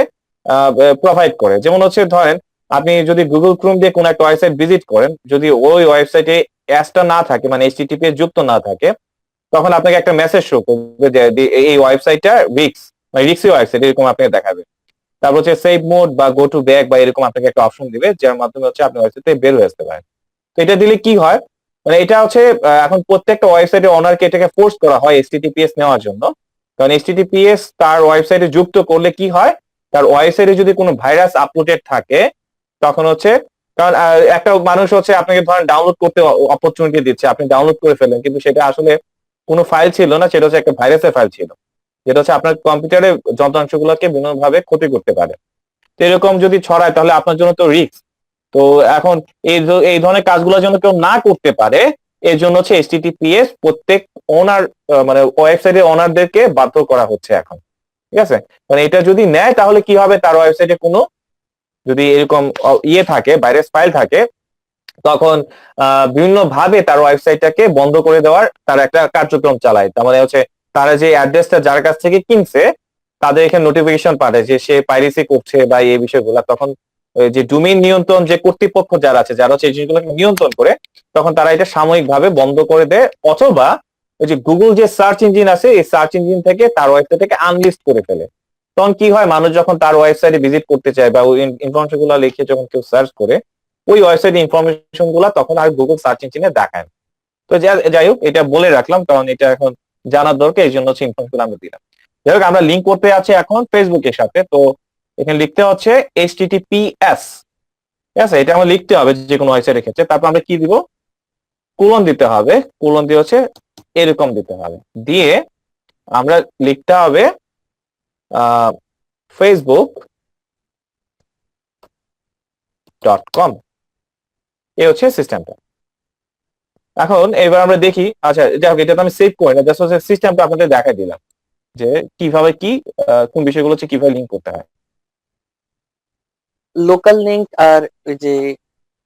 প্রোভাইড করে। যেমন হচ্ছে ধরেন আপনি যদি গুগল ক্রোম দিয়ে কোন একটা ওয়েবসাইট ভিজিট করেন, যদি ওই ওয়েবসাইটে অ্যাসটা না থাকে মানে HTTPS যুক্ত না থাকে, তখন আপনাকে একটা মেসেজ শো করবে যে এই ওয়েবসাইটটা রিক্সি ওয়েবসাইট এরকম আপনাকে দেখাবে। তারপর হচ্ছে সেভ মোড বা গো টু ব্যাক বা এরকম আপনাকে একটা অপশন দিবে, যার মাধ্যমে হচ্ছে আপনি ওয়েবসাইট থেকে বের হয়ে আসতে পারেন। তো এটা দিলে কি হয়, মানে এটা হচ্ছে এখন প্রত্যেকটা ওয়েবসাইটে ওনারকে এটাকে ফোর্স করা হয় HTTPS নেওয়ার জন্য, কারণ HTTPS তার ওয়েবসাইটে যুক্ত করলে কি হয়, তার ওয়েবসাইটে যদি কোনো ভাইরাস আপলোডেড থাকে তখন হচ্ছে, কারণ একটা মানুষ হচ্ছে আপনাকে ধরেন ডাউনলোড করতে অপরচুনিটি দিচ্ছে, আপনি ডাউনলোড করে ফেলেন, কিন্তু সেটা আসলে কোনো ফাইল ছিল না, সেটা হচ্ছে একটা ভাইরাসের ফাইল ছিল, যেটা হচ্ছে আপনার কম্পিউটারে যন্ত্রাংশগুলোকে বিভিন্নভাবে ক্ষতি করতে পারে। তো এরকম যদি ছড়ায় তাহলে আপনার জন্য তো রিস্ক। তো এখন এই ধরনের কাজগুলো যেন কেউ না করতে পারে, এর জন্য হচ্ছে HTTPS প্রত্যেক ওনার মানে ওয়েবসাইটের ওনারদেরকে বাধ্য করা হচ্ছে এখন। ঠিক আছে, মানে এটা যদি নেয় তাহলে কি হবে, তার ওয়েবসাইটে কোনো যদি এরকম ইয়ে থাকে, ভাইরাস ফাইল থাকে, তখন বিভিন্ন ভাবে তার ওয়েবসাইটটাকে বন্ধ করে দেওয়ার তার একটা কার্যক্রম চালায়। তার মানে হচ্ছে তারা যে অ্যাড্রেসটা যার কাছ থেকে কিনছে তাদের এখানে নোটিফিকেশন পাঠায় যে সে পাইরেসি করছে বা এই বিষয়গুলো, তখন যে ডোমেইন নিয়ন্ত্রণ যে কর্তৃপক্ষ যারা আছে, যারা হচ্ছে এই জিনিসগুলোকে নিয়ন্ত্রণ করে, তখন তারা এটা সাময়িকভাবে বন্ধ করে দেয়, অথবা ওই যে গুগল যে সার্চ ইঞ্জিন আছে এই সার্চ ইঞ্জিন থেকে তার ওয়েবসাইট থেকে আনলিস্ট করে ফেলে। তখন কি হয়, মানুষ যখন তার ওয়েবসাইটে ভিজিট করতে চায় বা ওই ইনফরমেশন গুলো লিখে যখন কেউ সার্চ করে, ওই ওয়েবসাইট ইনফরমেশন গুলা তখন আর গুগল সার্চ ইঞ্জিনে দেখায় না। তো যাই হোক, এটা বলে রাখলাম কারণ এটা এখন জানার দরকার, এই জন্য হচ্ছে ইনফরমেশন আমরা দিলাম। যাই হোক, আমরা লিঙ্ক করতে আছি এখন ফেসবুকের সাথে। তো এখানে লিখতে হচ্ছে HTTPS, ঠিক আছে? এটা আমরা লিখতে হবে যে কোনো ওয়েবসাইটের ক্ষেত্রে। তারপর আমরা কি দিব, কোলন দিতে হবে, কোলন দিয়ে হচ্ছে এরকম দিতে হবে, দিয়ে আমরা লিখতে হবে facebook.com। এই হচ্ছে সিস্টেমটা। এখন এবার আমরা দেখি, আচ্ছা যাই হোক, এটা তো আমি সেভ করি না, জাস্ট হচ্ছে সিস্টেমটা আপনাদের দেখাই দিলাম যে কিভাবে কি কোন বিষয়গুলো হচ্ছে কিভাবে লিঙ্ক করতে হয়। লোকাল লিঙ্ক আর ওই যে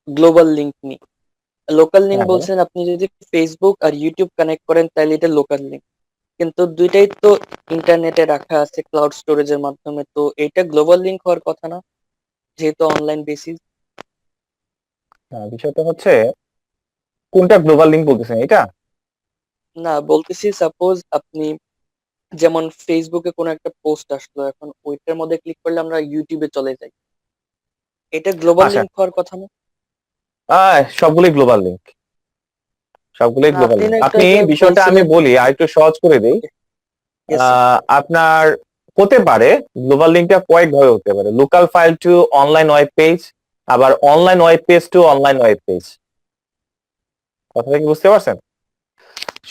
গ্লোবাল লিঙ্ক নিয়ে। লোকাল লিঙ্ক হ্যাঁ, বলছেন আপনি যদি ফেসবুক আর ইউটিউব কানেক্ট করেন তাহলে এটা লোকাল লিঙ্ক, কিন্তু দুইটাই তো ইন্টারনেটে রাখা আছে ক্লাউড স্টোরেজের মাধ্যমে, তো এটা গ্লোবাল লিঙ্ক হওয়ার কথা না যেহেতু অনলাইন বেসিস। হ্যাঁ, বিষয়টা হচ্ছে কোনটা গ্লোবাল লিঙ্ক বলতেছেন এটা? না, বলতেছি সাপোজ আপনি যেমন ফেসবুকে কোনো একটা পোস্ট আসলো, এখন ওইটার মধ্যে ক্লিক করলে আমরা ইউটিউবে চলে যাই, এটা গ্লোবাল আচ্ছা, লিঙ্ক হওয়ার কথা না? সবগুলোই গ্লোবাল লিঙ্ক, সবগুলোই না, গ্লোবাল আপনি লিঙ্ক। না একটু আপনি আগে বিষয়টা আমি বলছিলেন। বলি আর একটু সহজ করে দিই। Yes, sir. আপনার হতে পারে গ্লোবাল লিঙ্কটা কয়েক ভাবে হতে পারে, local file to online web page, আবার online web page to online web page. কথাটা কি বুঝতে পারছেন?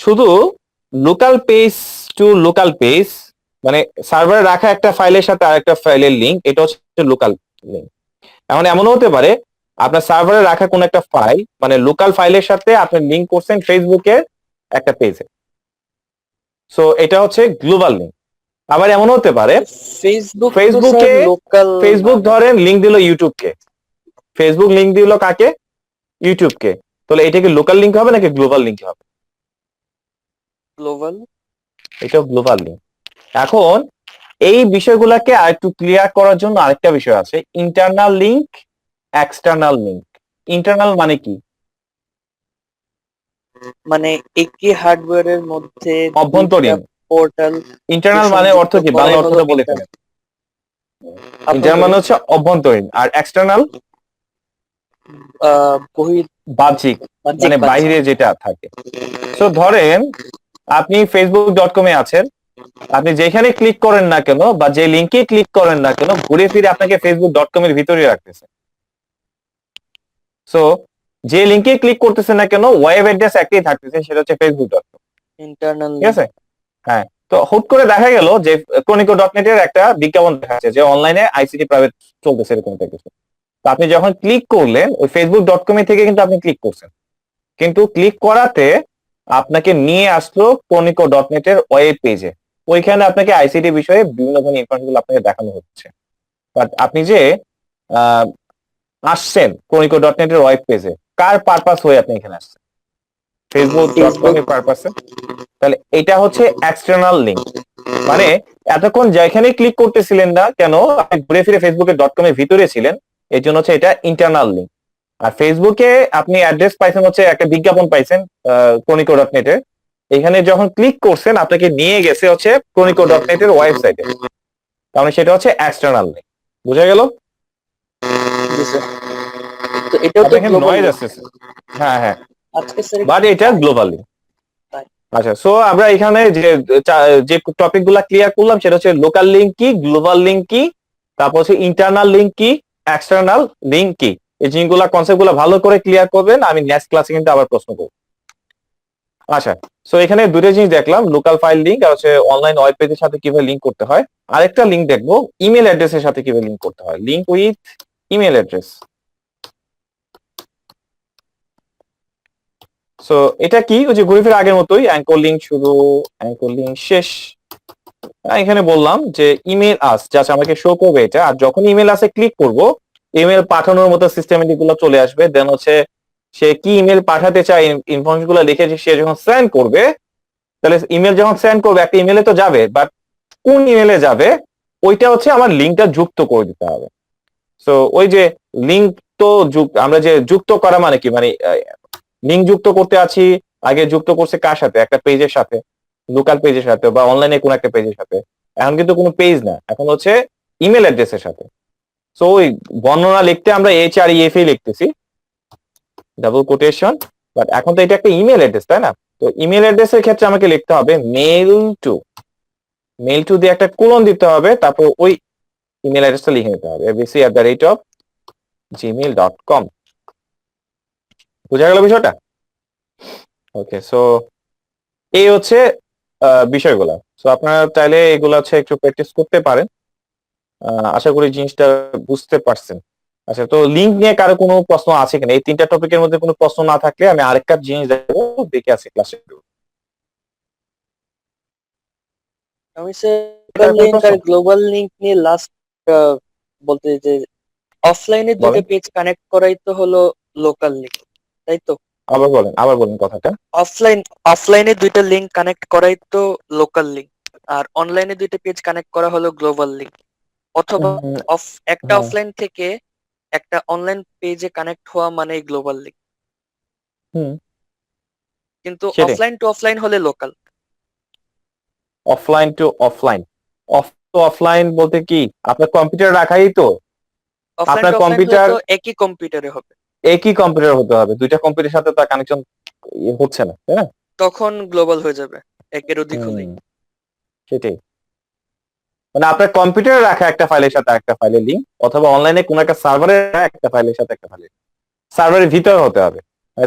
শুধু local page to local page মানে সার্ভারে রাখা একটা ফাইলের সাথে আরেকটা ফাইলের লিঙ্ক, এটা হচ্ছে লোকাল লিঙ্ক। এখন এমনও হতে পারে আপনার সার্ভারে রাখা কোন একটা ফাইল মানে লোকাল ফাইলের সাথে আপনি লিঙ্ক করছেন ফেসবুকের একটা পেজে, সো এটা হচ্ছে গ্লোবাল লিঙ্ক। আবার এমন হতে পারে ফেসবুক ফেসবুকে লোকাল ফেসবুক ধরেন লিঙ্ক দিল ইউটিউবকে, ফেসবুক লিঙ্ক দিল কাকে, ইউটিউবকে, তাহলে এটা কি লোকাল লিঙ্ক হবে নাকি গ্লোবাল লিঙ্ক হবে? গ্লোবাল। এটাও গ্লোবাল লিঙ্ক। এখন এই বিষয়গুলোকে আরেকটু ক্লিয়ার করার জন্য আরেকটা বিষয় আছে, internal link, external link. Internal মানে কি? মানে একই হার্ডওয়্যারের মধ্যে অভ্যন্তরীণ। পোর্টাল ইন্টারনাল মানে অর্থ কি, বাংলা অর্থটা বলে ফেলেন। ইন্টারনাল মানে হচ্ছে অভ্যন্তরীণ, আর এক্সটার্নাল বাহ্যিক, মানে বাইরে যেটা থাকে। সো ধরেন আপনি facebook.com এ আছেন, আপনি যেখানে ক্লিক করেন না কেন বা যে লিঙ্কে ক্লিক করেন না কেন ঘুরে ফিরে আপনাকে facebook.com এর ভিতরে রাখতেছে। সো যে লিঙ্কে ক্লিক করতেছে না কেন ওয়েব অ্যাড্রেস একটাই থাকতেছে, সেটা হচ্ছে facebook.com। ইন্টারনাল। ঠিক আছে? হ্যাঁ, তো হুট করে দেখা গেল যে chronico.net এর একটা বিজ্ঞাপন দেখাচ্ছে যে অনলাইনে আইসিটি প্রাইভেট চলতেছে এরকম একটা কিছু। তো আপনি যখন ক্লিক করলেন ওই facebook.com থেকে কিন্তু আপনি ক্লিক করছেন, কিন্তু ক্লিক করাতে আপনাকে নিয়ে আসলো chronico.net এর ওয়েব পেজে। ওইখানে আপনাকে আইসিটি বিষয়ে বিভিন্ন ধরনের ইনফরমেশন আপনাকে দেখানো হচ্ছে। বাট আপনি যে আহ, আসছেন chronico.net এর ওয়েব পেজে, কার পারপাস হয়ে আপনি এখানে আসছেন? facebook.com এর পারপাসে। তাহলে এটা হচ্ছে এক্সটার্নাল লিঙ্ক, মানে এতক্ষণ যেখানে ক্লিক করতেছিলেন না কেন আপনি ঘুরে ফিরে facebook.com এর ভিতরে ছিলেন, এই জন্য হচ্ছে এটা ইন্টারনাল লিঙ্ক। আর ফেসবুকে আপনি অ্যাড্রেস পাইছেন হচ্ছে একটা বিজ্ঞাপন পাইছেন chronico.net এর, এখানে যখন ক্লিক করছেন আপনাকে নিয়ে গেছে হচ্ছে chronico.net এর ওয়েবসাইটে, তাহলে সেটা হচ্ছে এক্সটার্নাল লিঙ্ক। বুঝা গেল? তো এটাও তো এখানে নয়েজ আসতেছে। হ্যাঁ হ্যাঁ, আজকে স্যার বাট এটা গ্লোবাল লিঙ্ক। আচ্ছা, সো আমরা এখানে যে টপিক গুলা ক্লিয়ার করলাম সেটা হচ্ছে লোকাল লিঙ্ক কি, গ্লোবাল লিঙ্ক কি, তারপর হচ্ছে ইন্টারনাল লিঙ্ক কি, এক্সটার্নাল লিঙ্ক কি। এই জিনিসগুলা কনসেপ্ট গুলা ভালো করে ক্লিয়ার করবেন, আমি নেক্সট ক্লাসে কিন্তু আবার প্রশ্ন করব। আচ্ছা, সো এখানে দুটো জিনিস দেখলাম, লোকাল ফাইল লিঙ্ক আর হচ্ছে অনলাইন ওয়েব পেজের সাথে কিভাবে লিঙ্ক করতে হয়। আরেকটা লিঙ্ক দেখবো ইমেল অ্যাড্রেসের সাথে কিভাবে লিঙ্ক করতে হয়, link with email address. So এটা কি, ওই যে ঘুরে ফিরে আগের মতোই, অ্যাঙ্কর লিঙ্ক শুরু, অ্যাঙ্কর লিঙ্ক শেষ। এখানে বললাম যে ইমেল আস, জাস্ট আমাকে শো করবে এটা, আর যখন ইমেল আসে ক্লিক করব ইমেল পাঠানোর মতো সিস্টেমেটিক গুলো চলে আসবে। দেন হচ্ছে সে কি ইমেল পাঠাতে চায় ইনফরমেশন গুলো লিখে সে যখন সেন্ড করবে, তাহলে ইমেল যখন সেন্ড করবে একটা ইমেলে তো যাবে, বাট কোন ইমেলে যাবে ওইটা হচ্ছে আমার লিঙ্কটা যুক্ত করে দিতে হবে। সো ওই যে লিঙ্ক তো আমরা যে যুক্ত করা মানে কি, মানে লিঙ্ক যুক্ত করতে আছি, আগে যুক্ত করছে কার সাথে, একটা পেজের সাথে, লোকাল পেজের সাথে বা অনলাইনে কোন একটা পেজের সাথে। এখন কিন্তু কোনো পেজ না, এখন হচ্ছে ইমেল অ্যাড্রেসের সাথে। সো ওই বর্ণনা লিখতে আমরা HREF লিখতেছি, ডাবল কোটেশন, বাট এখন তো এটা একটা ইমেল অ্যাড্রেস, তাই না? তো ইমেল অ্যাড্রেসের ক্ষেত্রে আমাকে লিখতে হবে মেল টু দিয়ে একটা কোলন দিতে হবে, তারপর ওই ইমেল অ্যাড্রেসটা লিখে নিতে হবে abc@gmail.com। বোঝা গেল বিষয়টা? ওকে, সো এই হচ্ছে বিষয়গুলো। সো আপনারা চাইলে এগুলো হচ্ছে একটু প্র্যাকটিস করতে পারেন। আশা করি জিনিসটা বুঝতে পারছেন। আচ্ছা, তো লিঙ্ক নিয়ে কারো কোনো প্রশ্ন আছে কিনা? এই 3টা টপিকের মধ্যে কোনো প্রশ্ন না থাকলে আমি আরেকটা জিনিস দেখাবো, দেখে আসি ক্লাসে। আমি স্যার এটার কোনো লিঙ্ক প্রশ্ন? আর গ্লোবাল লিঙ্ক নিয়ে লাস্ট বলতে যে অফলাইনে দুটো বলেন, পেজ কানেক্ট করাই তো হলো লোকাল লিঙ্ক, তাই তো? আবার বলেন কথাটা। অফলাইনে দুইটা লিঙ্ক কানেক্ট করাই তো লোকাল লিঙ্ক, আর অনলাইনে দুইটা পেজ কানেক্ট করা হলো গ্লোবাল লিঙ্ক। অথবা উম, একটা হ্যাঁ, অফলাইন থেকে একটা অনলাইন পেজে কানেক্ট হওয়া মানে গ্লোবাল লিঙ্ক, হুম, কিন্তু সেটাই। অফলাইন টু অফলাইন হলে লোকাল। Offline to offline, off to offline বলতে কি? আপনার কম্পিউটার রাখাই তো। অফলাইন আপনার টু অফলাইন হলে কম্পিউটার তো একই কম্পিউটারে হবে, একই কম্পিউটার হতে হবে, দুইটা কম্পিউটারের সাথে তার কানেকশন হচ্ছে না, তাই না? তখন গ্লোবাল হয়ে যাবে একের অধিক হলেই। হুম, সেটাই। মানে আপনার কম্পিউটারে রাখা একটা ফাইলের সাথে একটা ফাইলের লিঙ্ক, অথবা অনলাইনে কোন একটা সার্ভারে রাখা একটা ফাইলের সাথে একটা ফাইলের, সার্ভারের ভিতরে হতে হবে।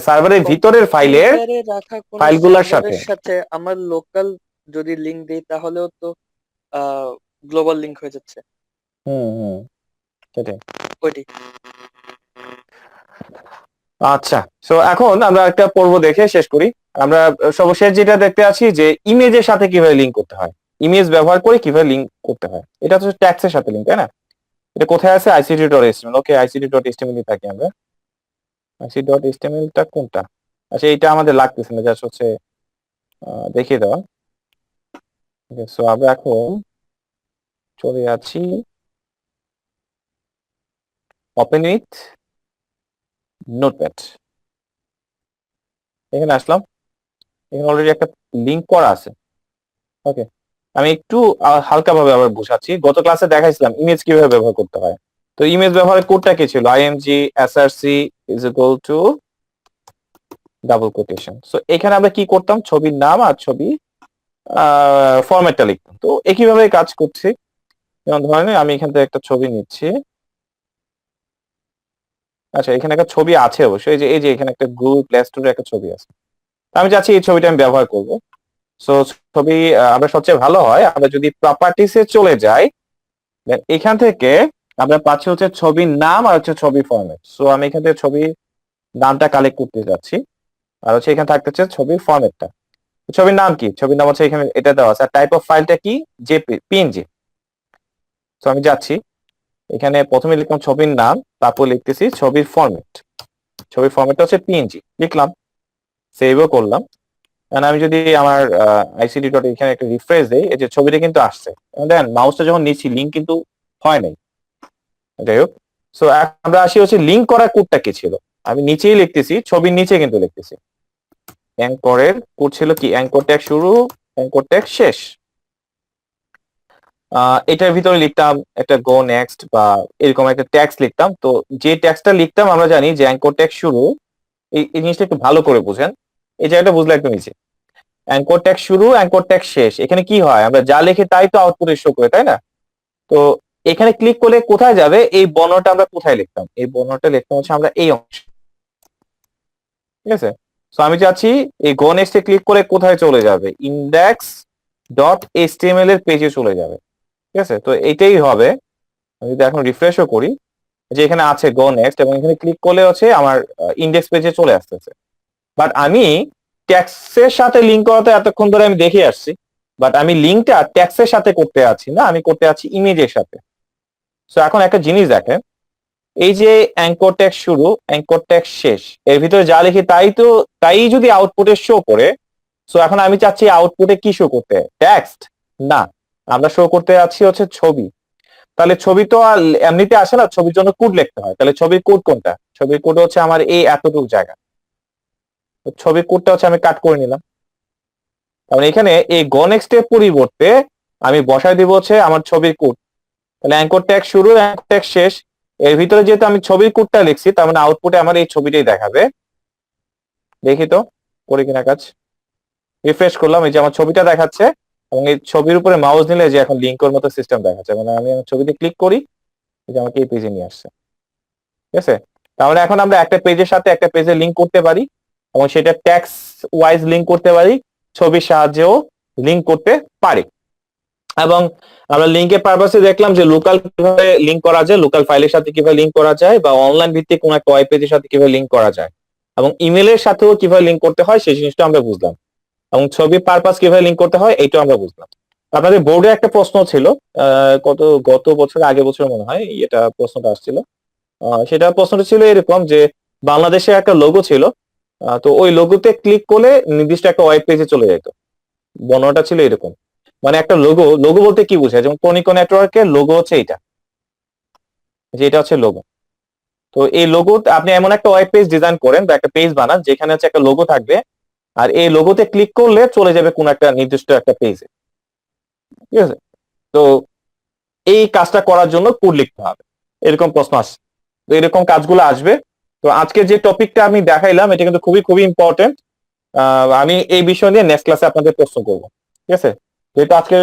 সার্ভারের ভিতরের ফাইলের কম্পিউটারে রাখা কোনো ফাইলগুলোর সাথে। সার্ভারের সাথে আমার লোকাল যদি লিংক দেই তাহলেও তো গ্লোবাল লিংক হয়ে যাচ্ছে হুম, হুম, সেটাই। ওইটি। আচ্ছা, সো এখন আমরা একটা পর্ব দেখে শেষ করি। আমরা সর্বশেষ যেটা দেখতে আছি যে ইমেজের সাথে কিভাবে লিংক করতে হয়, ইমেজ ব্যবহার করে কিভাবে লিংক করতে হয়। এটা হচ্ছে ট্যাক্সের সাথে লিংক, তাই না? এটা কোথায় আছে? ICT.html। ওকে, ICT.html এ থাকি আমরা। ICT.html টা কোনটা? আচ্ছা, এটা আমাদের লাগতেছে না, জাস্ট হচ্ছে দেখিয়ে দেওয়া। ওকে, সো আমরা এখন চলে যাচ্ছি ওপেন উইথ নোটপ্যাড। এখানে আসলাম, এখানে অলরেডি একটা লিংক করা আছে। ওকে, আমি একটু হালকা ভাবে আবার বোঝাচ্ছি। গত ক্লাসে দেখাইছিলাম ইমেজ কিভাবে ব্যবহার করতে হয়। তো ইমেজ ব্যবহারের কোডটা কি ছিল? img src is equal to double quotation. So এখানে আমরা কি করতাম? ছবির নাম আর ছবি ফরম্যাটটা লিখতাম। তো একইভাবে কাজ করছি। যেমন ধরেন আমি এখান থেকে একটা ছবি নিচ্ছি। আচ্ছা, এখানে একটা ছবি আছে অবশ্যই, এই যে এখানে একটা গুগল প্লে স্টোরে একটা ছবি আছে। তো আমি চাচ্ছি এই ছবিটা আমি ব্যবহার করব। সো ছবি আমরা সবচেয়ে ভালো হয় আমরা যদি প্রপার্টিসে চলে যাই, দেন এখান থেকে আমরা পাচ্ছি হচ্ছে ছবির নাম আর হচ্ছে ছবি ফরম্যাট। সো আমি এখান থেকে ছবির নামটা কালেক্ট করতে যাচ্ছি, আর হচ্ছে এখানে থাকতেছে ছবির ফরম্যাটটা। ছবির নাম কি? ছবির নাম হচ্ছে এখানে এটা দেওয়া আছে। আর টাইপ অফ ফাইলটা কি? পিএনজি। তো আমি যাচ্ছি, এখানে প্রথমে লিখলাম ছবির নাম, তারপর লিখতেছি ছবির ফরম্যাট। ছবির ফরম্যাটটা হচ্ছে পিএনজি, লিখলাম, সেভও করলাম। কারণ আমি যদি আমার ICT., এখানে একটা রিফ্রেশ দেই, এই যে ছবিটা কিন্তু আসছে। দেখেন মাউসটা যখন নিচ্ছি লিঙ্ক কিন্তু হয় নাই। যাই হোক, সো আমরা আসি হচ্ছে লিঙ্ক করার কোডটা কি ছিল। আমি নিচেই লিখতেছি, ছবির নিচে কিন্তু লিখতেছি। অ্যাঙ্করের কোড ছিল কি? অ্যাঙ্কর ট্যাগ শুরু, অ্যাঙ্কর ট্যাগ শেষ। এটার ভিতরে লিখতাম একটা গো নেক্সট বা এরকম একটা ট্যাক্স লিখতাম। তো যে ট্যাক্সটা লিখতাম আমরা জানি যে অ্যাঙ্কর ট্যাগ শুরু, এই জিনিসটা একটু ভালো করে বুঝেন, এই জায়গাটা বুঝলে একদম ইজি। অ্যাঙ্কর ট্যাগ শুরু, অ্যাঙ্কর ট্যাগ শেষ। এখানে কি হয়? আমরা যা লিখি তাই তো আউটপুটে শো করে, তাই না? তো এখানে ক্লিক করলে কোথায় যাবে? এই বর্ণটা আমরা কোথায় লিখতাম? এই বর্ণটা লিখতাম হচ্ছে আমরা এই অংশ, ঠিক আছে? সো আমি চাচ্ছি এই গো নেক্সটে ক্লিক করে কোথায় চলে যাবে? index.html এর পেজে চলে যাবে, ঠিক আছে? তো এইটাই হবে। আমি যদি এখন রিফ্রেশও করি, যে এখানে আছে গো নেক্সট, এবং এখানে ক্লিক করলে হচ্ছে আমার ইন্ডেক্স পেজে চলে আসতেছে। বাট আমি ট্যাক্সের সাথে লিঙ্ক করাতে এতক্ষণ ধরে আমি দেখে আসছি, বাট আমি লিঙ্কটা ট্যাক্সের সাথে করতে আছি না, আমি করতে আছি ইমেজের সাথে। সো এখন একটা জিনিস দেখেন, এই যে অ্যাঙ্কর ট্যাগ শুরু, অ্যাঙ্কর ট্যাগ শেষ, এর ভিতরে যা লিখি তাই যদি আউটপুটে শো করে, সো এখন আমি চাচ্ছি আউটপুটে কি শো করতে? টেক্সট না, আমরা শো করতে যাচ্ছি হচ্ছে ছবি। তাহলে ছবি তো আর এমনিতে আসে না, ছবির জন্য কোড লিখতে হয়। তাহলে ছবির কোড কোনটা? ছবির কোড হচ্ছে আমার এই এতটুকু জায়গা। ছবির কোডটা হচ্ছে আমি কাট করে নিলাম। তাহলে এখানে এই গো নেক্সট এর পরিবর্তে আমি বসায় দিব হচ্ছে আমার ছবির কোড। তাহলে অ্যাঙ্কর ট্যাগ শুরু, অ্যাঙ্কর ট্যাগ শেষ, এর ভিতরে যেহেতু আমি ছবির কোডটা লিখছি, তার মানে আউটপুটে আমার এই ছবিটাই দেখাবে। দেখি তো করি কিনা কাজ। রিফ্রেশ করলাম, এই যে আমার ছবিটা দেখাচ্ছে, এবং এই ছবির উপরে মাউস দিলে যে এখন লিঙ্কের মতো সিস্টেম দেখাচ্ছে, মানে আমি ছবিতে ক্লিক করি, এই যে আমাকে এই পেজে নিয়ে আসছে। ঠিক আছে, তাহলে এখন আমরা একটা পেজের সাথে একটা পেজে লিঙ্ক করতে পারি এবং সেটা ট্যাক্স ওয়াইজ লিঙ্ক করতে পারি, ছবির সাহায্যেও লিঙ্ক করতে পারি। এবং আমরা লিঙ্কের পারপাসে দেখলাম যে লোকাল কিভাবে লিঙ্ক করা যায়, লোকাল ফাইলের সাথে কিভাবে লিঙ্ক করা যায়, বা অনলাইন ভিত্তিক কোনো একটা ওয়েব পেজের সাথে কিভাবে লিঙ্ক করা যায়, এবং ইমেলের সাথেও কিভাবে লিঙ্ক করতে হয় সেই জিনিসটা আমরা বুঝলাম, এবং পারপাস কিভাবে লিঙ্ক করতে হয় এইটাও আমরা বুঝলাম। আপনাদের বোর্ডে একটা প্রশ্ন ছিল, গত বছর আগে বছর মনে হয় এটা প্রশ্নটা আসছিল। সেটা প্রশ্নটা ছিল এরকম যে বাংলাদেশের একটা লোগো ছিল, তো ওই লোগোতে ক্লিক করলে নির্দিষ্ট একটা ওয়েব পেজে চলে যেত। বর্ণনাটা ছিল এরকম, মানে একটা লোগো, লোগো বলতে কি বোঝায়, যেমন কোনিকো নেটওয়ার্কের লোগো হচ্ছে এইটা, যে এটা হচ্ছে লোগো। তো এই লোগো আপনি এমন একটা ওয়েব পেজ ডিজাইন করেন বা একটা পেজ বানান যেখানে হচ্ছে একটা লোগো থাকবে, আর এই লোগোতে ক্লিক করলে চলে যাবে কোন একটা নির্দিষ্ট একটা পেজে। ঠিক আছে, তো এই কাজটা করার জন্য কোড লিখতে হবে, এরকম প্রশ্ন আসছে। তো এরকম কাজগুলো আসবে। তো আজকে যে টপিকটা আমি দেখাইলাম এটা কিন্তু খুবই খুবই ইম্পর্টেন্ট। আমি এই বিষয় নিয়ে নেক্সট ক্লাসে আপনাদের প্রশ্ন করবো। ঠিক আছে, যেহেতু আজকে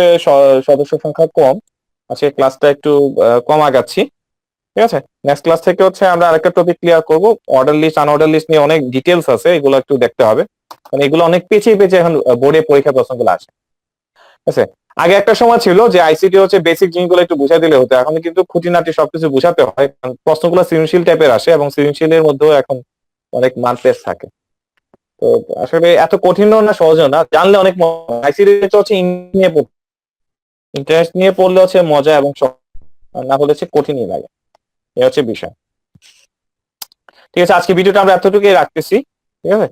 সদস্য সংখ্যা কম, আজকে ক্লাসটা একটু কম আগাচ্ছি। ঠিক আছে, নেক্সট ক্লাস থেকে হচ্ছে আমরা আরেকটা টপিক ক্লিয়ার করব, অর্ডার লিস্ট আনঅর্ডার লিস্ট নিয়ে অনেক ডিটেলস আছে, এগুলো একটু দেখতে হবে, মানে এগুলো অনেক পেছিয়ে পেছিয়ে এখন বোর্ডে পরীক্ষা প্রশ্নগুলো আসে। ঠিক আছে, আগে একটা সময় ছিল যে আইসিটি হচ্ছে বেসিক জিনিসগুলো একটু বুঝাই দিলে হতো, এখন কিন্তু খুঁটিনাটি সবকিছু বুঝাতে হয়, কারণ প্রশ্নগুলো সৃজনশীল টাইপের আসে এবং সৃজনশীলের মধ্যেও এখন অনেক মান টেস্ট থাকে। তো আসলে এত কঠিনও না সহজও না, জানলে অনেক আইসিটি হচ্ছে ইন্টারেস্ট নিয়ে পড়লে হচ্ছে মজা এবং না হলে হচ্ছে কঠিনই লাগে, এই হচ্ছে বিষয়। ঠিক আছে, আজকে ভিডিওটা আমরা এতটুকুই রাখতেছি। ঠিক আছে।